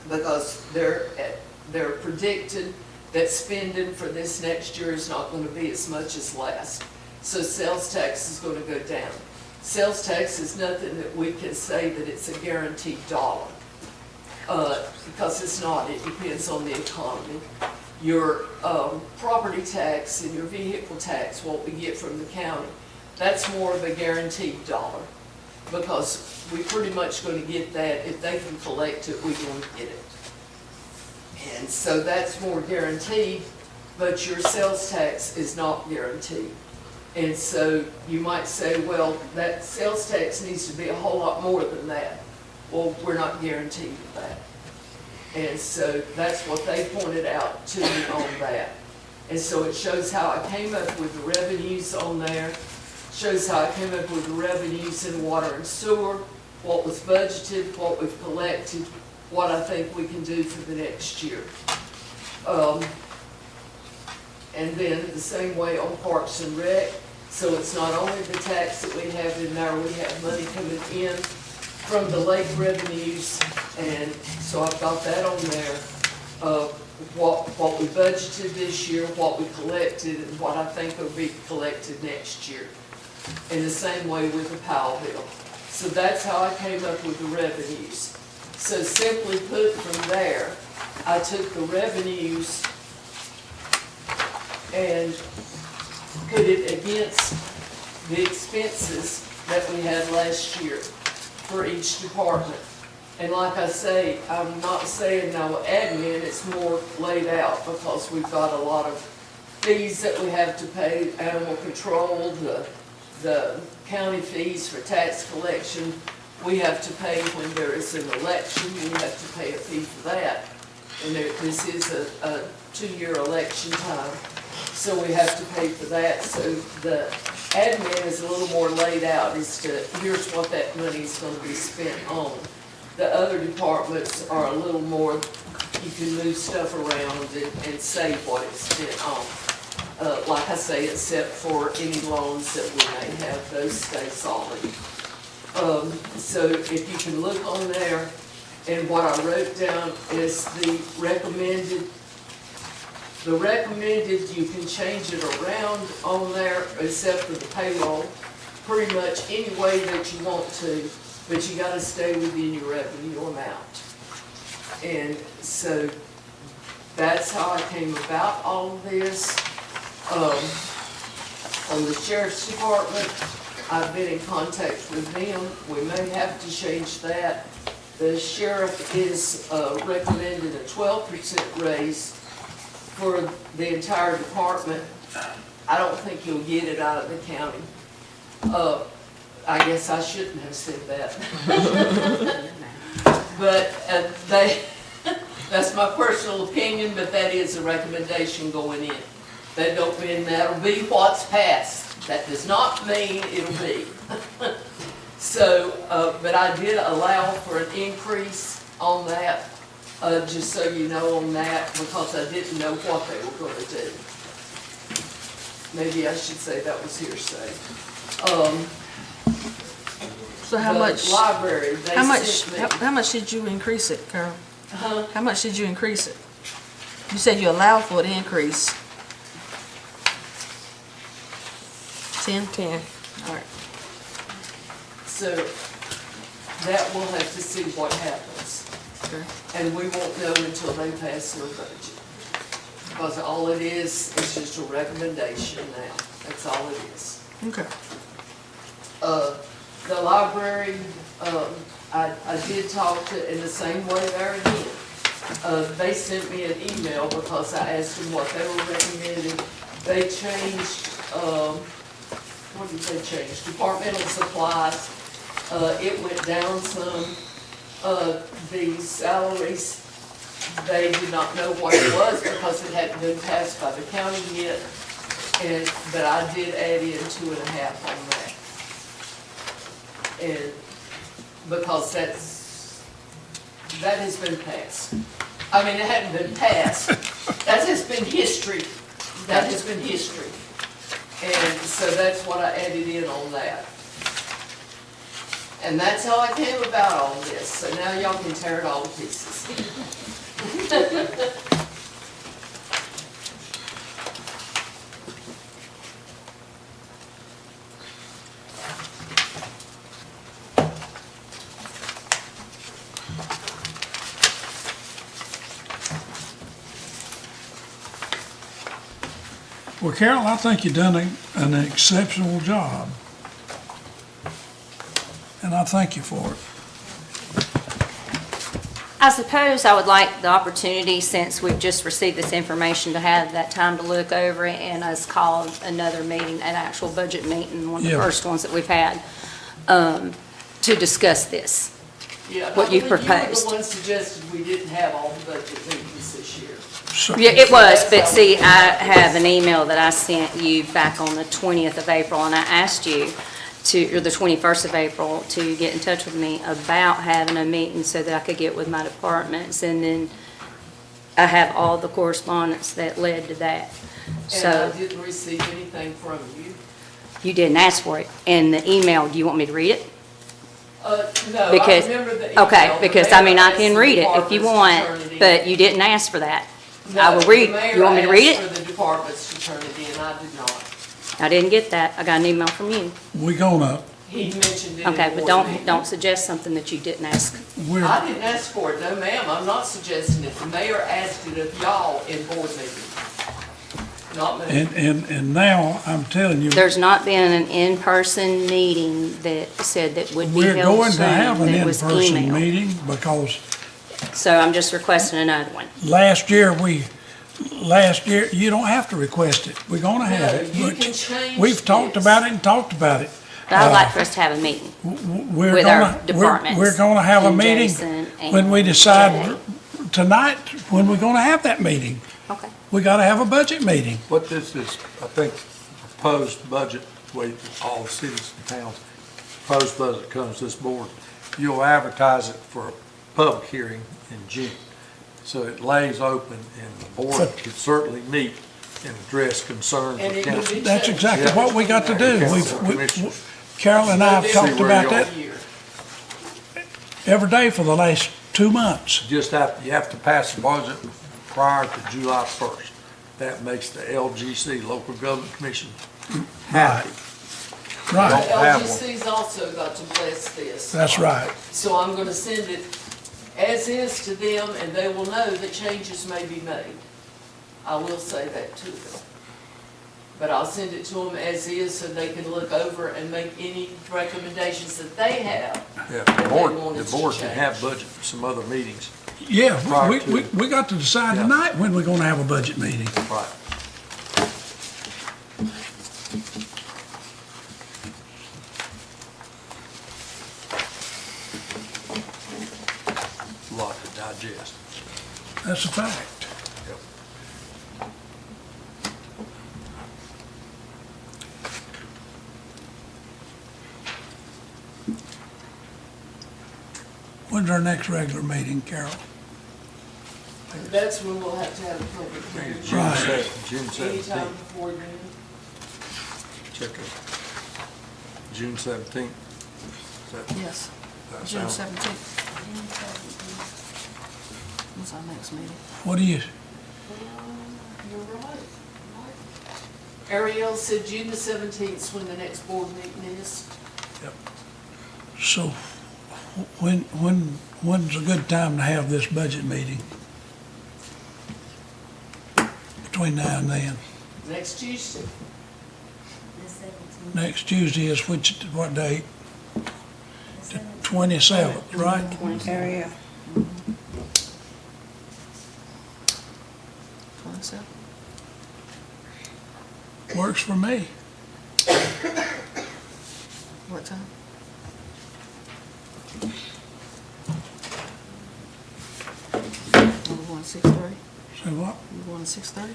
because they're predicted that spending for this next year is not going to be as much as last. So sales tax is going to go down. Sales tax is nothing that we can say that it's a guaranteed dollar, because it's not. It depends on the economy. Your property tax and your vehicle tax, what we get from the county, that's more of a guaranteed dollar, because we're pretty much going to get that. If they can collect it, we're going to get it. And so that's more guaranteed, but your sales tax is not guaranteed. And so you might say, well, that sales tax needs to be a whole lot more than that. Well, we're not guaranteed that. And so that's what they pointed out to me on that. And so it shows how I came up with the revenues on there, shows how I came up with the revenues in water and sewer, what was budgeted, what we've collected, what I think we can do for the next year. And then the same way on Parks and Rec. So it's not only the tax that we have in there, we have money coming in from the lake revenues, and so I've got that on there. What we budgeted this year, what we collected, and what I think will be collected next year. In the same way with the Powell bill. So that's how I came up with the revenues. So simply put, from there, I took the revenues and put it against the expenses that we had last year for each department. And like I say, I'm not saying no admin, it's more laid out because we've got a lot of fees that we have to pay, animal control, the county fees for tax collection. We have to pay when there is an election, we have to pay a fee for that. And this is a 2-year election time, so we have to pay for that. So the admin is a little more laid out as to here's what that money is going to be spent on. The other departments are a little more, you can move stuff around and say what it's spent on. Like I say, except for any loans that we may have, those stay solid. So if you can look on there, and what I wrote down is the recommended, you can change it around on there except for the payroll, pretty much any way that you want to, but you gotta stay within your revenue amount. And so that's how I came about all of this. On the sheriff's department, I've been in contact with them. We may have to change that. The sheriff is recommending a 12% raise for the entire department. I don't think he'll get it out of the county. I guess I shouldn't have said that. But that's my personal opinion, but that is a recommendation going in. That don't mean that'll be what's passed. That does not mean it'll be. So, but I did allow for an increase on that, just so you know on that, because I didn't know what they were going to do. Maybe I should say that was hearsay. So how The much, library, they sent me. how much did you increase it, Carol? Huh? How much did you increase it? You said you allowed for the increase. 10? 10. All right. So that we'll have to see what happens. Okay. And we won't know until they pass their budget. Because all it is just a recommendation now. That's all it is. Okay. The library, I did talk to, in the same way there again. They sent me an email because I asked them what they were recommending. They changed, what did they change? Departmental supplies. It went down some. The salaries, they did not know what it was because it hadn't been passed by the county yet. But I did add in 2.5 on that. And because that has been passed. I mean, it hadn't been passed, that has been history, that has been history. And so that's what I added in on that. And that's how I came about all this, so now y'all can tear it all to pieces. Well, Carol, I think you've done an exceptional job. And I thank you for it. I suppose I would like the opportunity, since we've just received this information, to have that time to look over it and us call another meeting, an actual budget meeting, one of the Yeah. first ones that we've had, to discuss this. Yeah, What you've I believe you were proposed. the one suggested we didn't have all the budget meetings this year. So- Yeah, it was, but see, I have an email that I sent you back on the 20th of April, and I asked you to, or the 21st of April, to get in touch with me about having a meeting so that I could get with my departments, and then I have all the correspondence that led to that. And I So, didn't receive anything from you. you didn't ask for it. And the email, do you want me to read it? No, I Because, remember the email. okay, The because, I mayor mean, I asked can the read it if you departments to want, turn it in. but you didn't ask for that. No, I will read, the mayor you want me to read asked it? for the departments to turn it in, I did not. I didn't get that. I got an email from you. We're gonna, He mentioned it in Okay, the but board meeting. don't suggest something that you didn't ask. we're, I didn't ask for it, no ma'am, I'm not suggesting it. The mayor asked it of y'all in board meeting, not me. and now I'm telling you, There's not been an in-person meeting that said that would be we're held going soon to have an that was in-person emailed. meeting because So I'm just requesting another one. last year, you don't have to request it. We're gonna have No, it. you but can change We've talked this. about it and talked about it. But I'd like for us to have a meeting. We're With our gonna, departments we're gonna have a and meeting Jason and when we decide Jay. tonight, when we're gonna have that meeting. Okay. We gotta have a budget meeting. What this is, I think, proposed budget, way all the cities and towns, proposed budget comes to this board. You'll advertise it for a public hearing in June. So it lays open and the board could certainly meet and address concerns And of it can council. be That's changed. exactly what we got to do. Council commissioners. Carol and I have No talked different about where that you year. every day for the last 2 months. You have to pass the budget prior to July 1st. That makes the LGC, Local Government Commission, happy. Right, Don't have one. LGC's also got to bless this. that's right. So I'm gonna send it as is to them, and they will know that changes may be made. I will say that to them. But I'll send it to them as is, so they can look over and make any recommendations that they have. Yeah, that the they board, want the us to board can have change. budget for some other meetings. Yeah, Prior we got to decide Yeah. tonight when we're gonna have a budget meeting. Right. Lot to digest. That's a fact. Yep. When's our next regular meeting, Carol? That's when we'll have to have a public I think hearing. it's June Right. 7th, June Anytime 17th. before noon. Check it. June 17th. Is that- Yes, that June sound- 17th. What's our next meeting? What do you, You're right. Ariel said June the 17th is when the next board meeting is. so when's a good time to have this budget meeting? Between now and then. Next Tuesday. Next Tuesday is what date? The 27th, right? Area. 27th? Works for me. What time? We're going 6:30? Say what? We're going 6:30?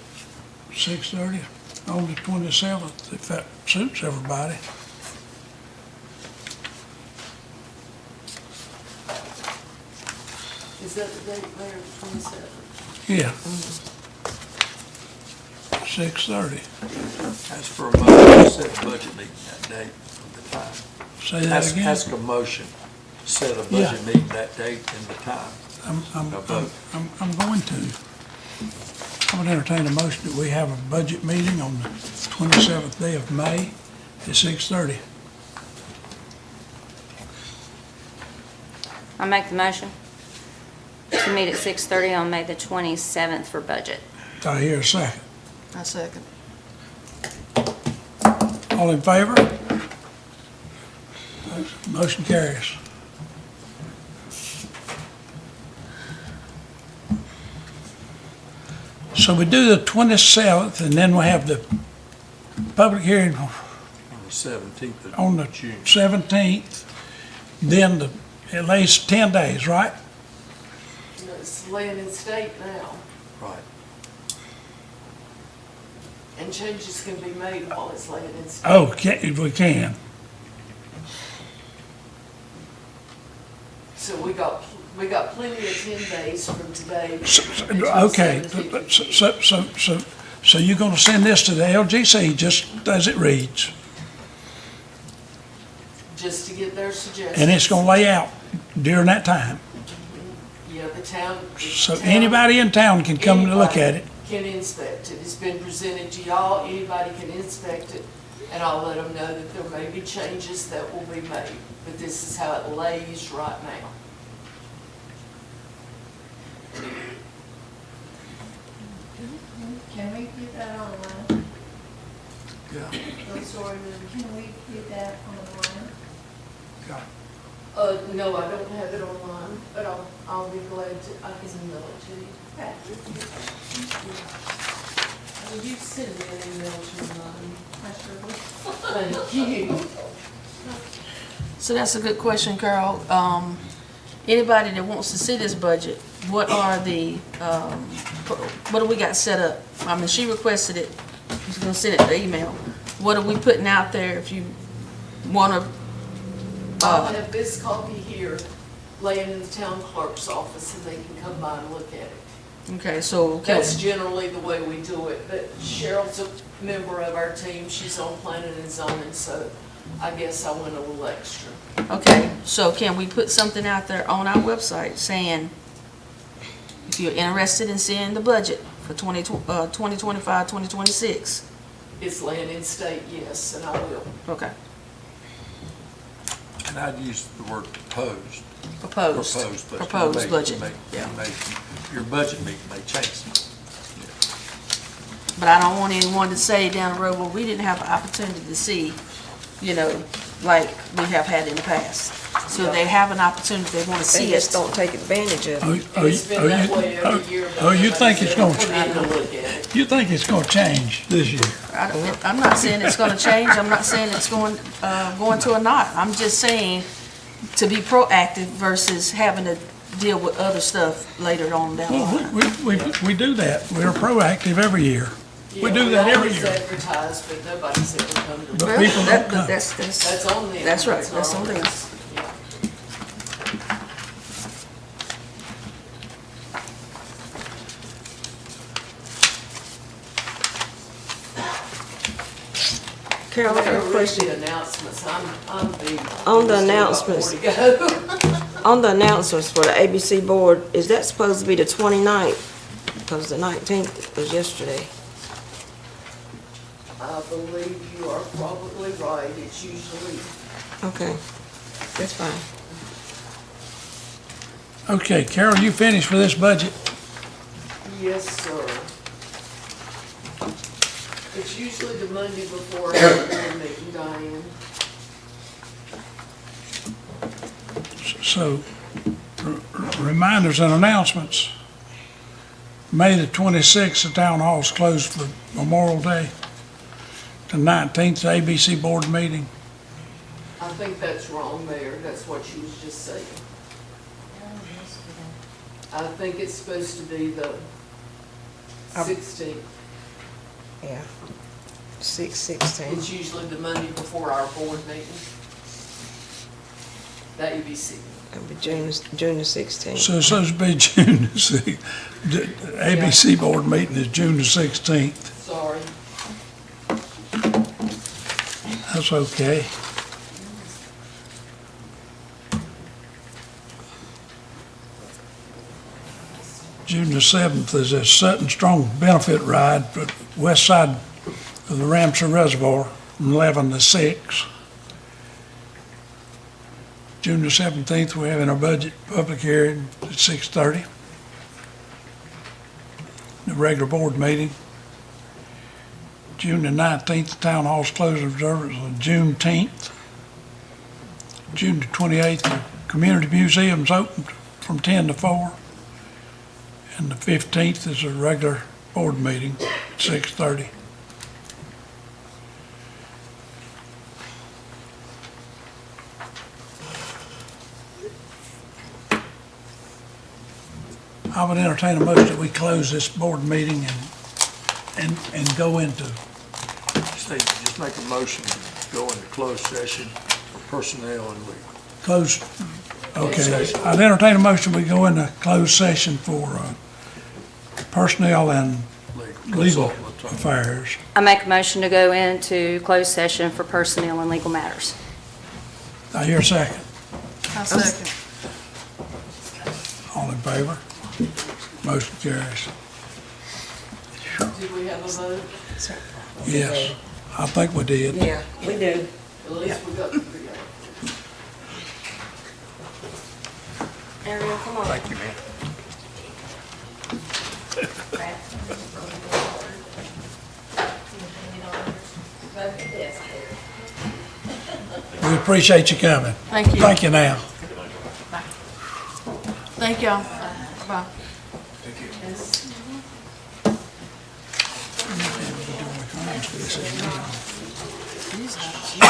6:30 on the 27th, if that suits everybody. Is that the date, Mayor, 27th? Yeah. 6:30. Ask for a motion to set a budget meeting that date and the time. Say that again. Ask a motion to set a Yeah. budget meeting that date and the time. I'm going to. I would entertain a motion that we have a budget meeting on the 27th day of May at 6:30. I make the motion to meet at 6:30 on May the 27th for budget. Do I hear a second? I second. All in favor? Motion carries. So we do the 27th, and then we have the public hearing On the 17th of on the June. 17th, then at least 10 days, right? You know, it's laying in state now, Right. and changes can be made while it's laying in state. Oh, if we can. So we got plenty of 10 days from today. Okay, until 17th. so you're gonna send this to the LGC just as it reads, Just to get their suggestions. and it's gonna lay out during that time. Yeah, the town. So anybody in town can come to look at it. Can inspect it. It's been presented to y'all, anybody can inspect it, and I'll let them know that there may be changes that will be made, but this is how it lays right now. Can we get that online? Yeah. I'm sorry, can we get that online? No, I don't have it online, but I'll be glad to, I can email it to you. Okay. You send me an email to mine. I sure will. Thank you. So that's a good question, Carol. Anybody that wants to see this budget, what are the, what do we got set up? I mean, she requested it, she's gonna send it the email. What are we putting out there if you wanna, I'll have this copy here laying in the town clerk's office, and they can come by and look at it. okay, so, That's generally the way we do it, but Cheryl's a member of our team, she's on planning and zoning, so I guess I went a little extra. okay, so can we put something out there on our website saying, if you're interested in seeing the budget for 2025, 2026? It's laying in state, yes, and I will. Okay, And I'd use the word proposed. proposed But Proposed budget, yeah. Your budget meeting may change. But I don't want anyone to say down the road, well, we didn't have an opportunity to see, you know, like we have had in the past. So they have an opportunity, they want to They see just it. don't take advantage of it. And it's been that way every year. but You think it's gonna, nobody's ever come in to look at it. you think it's gonna change this year? I'm not saying it's going to change, I'm not saying it's going to or not. I'm just saying to be proactive versus having to deal with other stuff later on down the line. Well, we do that. We're proactive every year. We do that every always year. advertise, but nobody's ever come to But look. Well, people don't come. That's on them. That's right, not that's on them. us. Yeah. Carol, I have a Read question. the announcements, I'm big. On the We still got announcements. more to go. On the announcements for the ABC board, is that supposed to be the 29th? Because the 19th was yesterday. I believe you are probably right, it's usually, Okay, that's fine. Okay, Carol, you finished with this budget? yes, sir. It's usually the Monday before our board meeting, Diane. So, reminders and announcements. May the 26th, the town hall's closed for Memorial Day. The 19th, the ABC board meeting. I think that's wrong, Mayor, that's what she was just saying. I think it's supposed to be the 16th. Yeah. 6/16. It's usually the Monday before our board meeting. The ABC. It'll be June the 16th. So it's supposed to be June the 6th. The ABC board meeting is June the 16th. Sorry. That's okay. June the 7th is a Sutton Strong benefit ride for the west side of the Ramseur Reservoir from 11 to 6. June the 17th, we're having our budget public hearing at 6:30. The regular board meeting. June the 19th, the town hall's closing observance on Juneteenth. June the 28th, the community museum's open from 10 to 4. And the 15th is a regular board meeting at 6:30. I would entertain a motion that we close this board meeting and go into, Just make a motion to go into closed session for personnel and legal. close, okay. I'd entertain a motion, we go into closed session for personnel and legal Consultant attorney. affairs. I make a motion to go into closed session for personnel and legal matters. I hear a second. I second. All in favor? Motion carries. Did we have a vote? Yes, I think we did. Yeah, we do. At least we got the three. Ariel, come on. Thank you, ma'am. We appreciate you coming. Thank you. Thank you now. Thank y'all. Bye.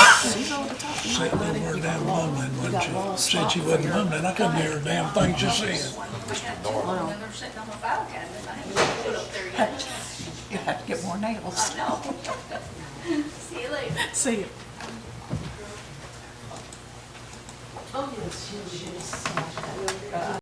Said the word damn mumbling when she said she wasn't mumbling. I couldn't hear a damn thing she said. You have to get more nails. See you later. See you. Oh, yes, yes, yes.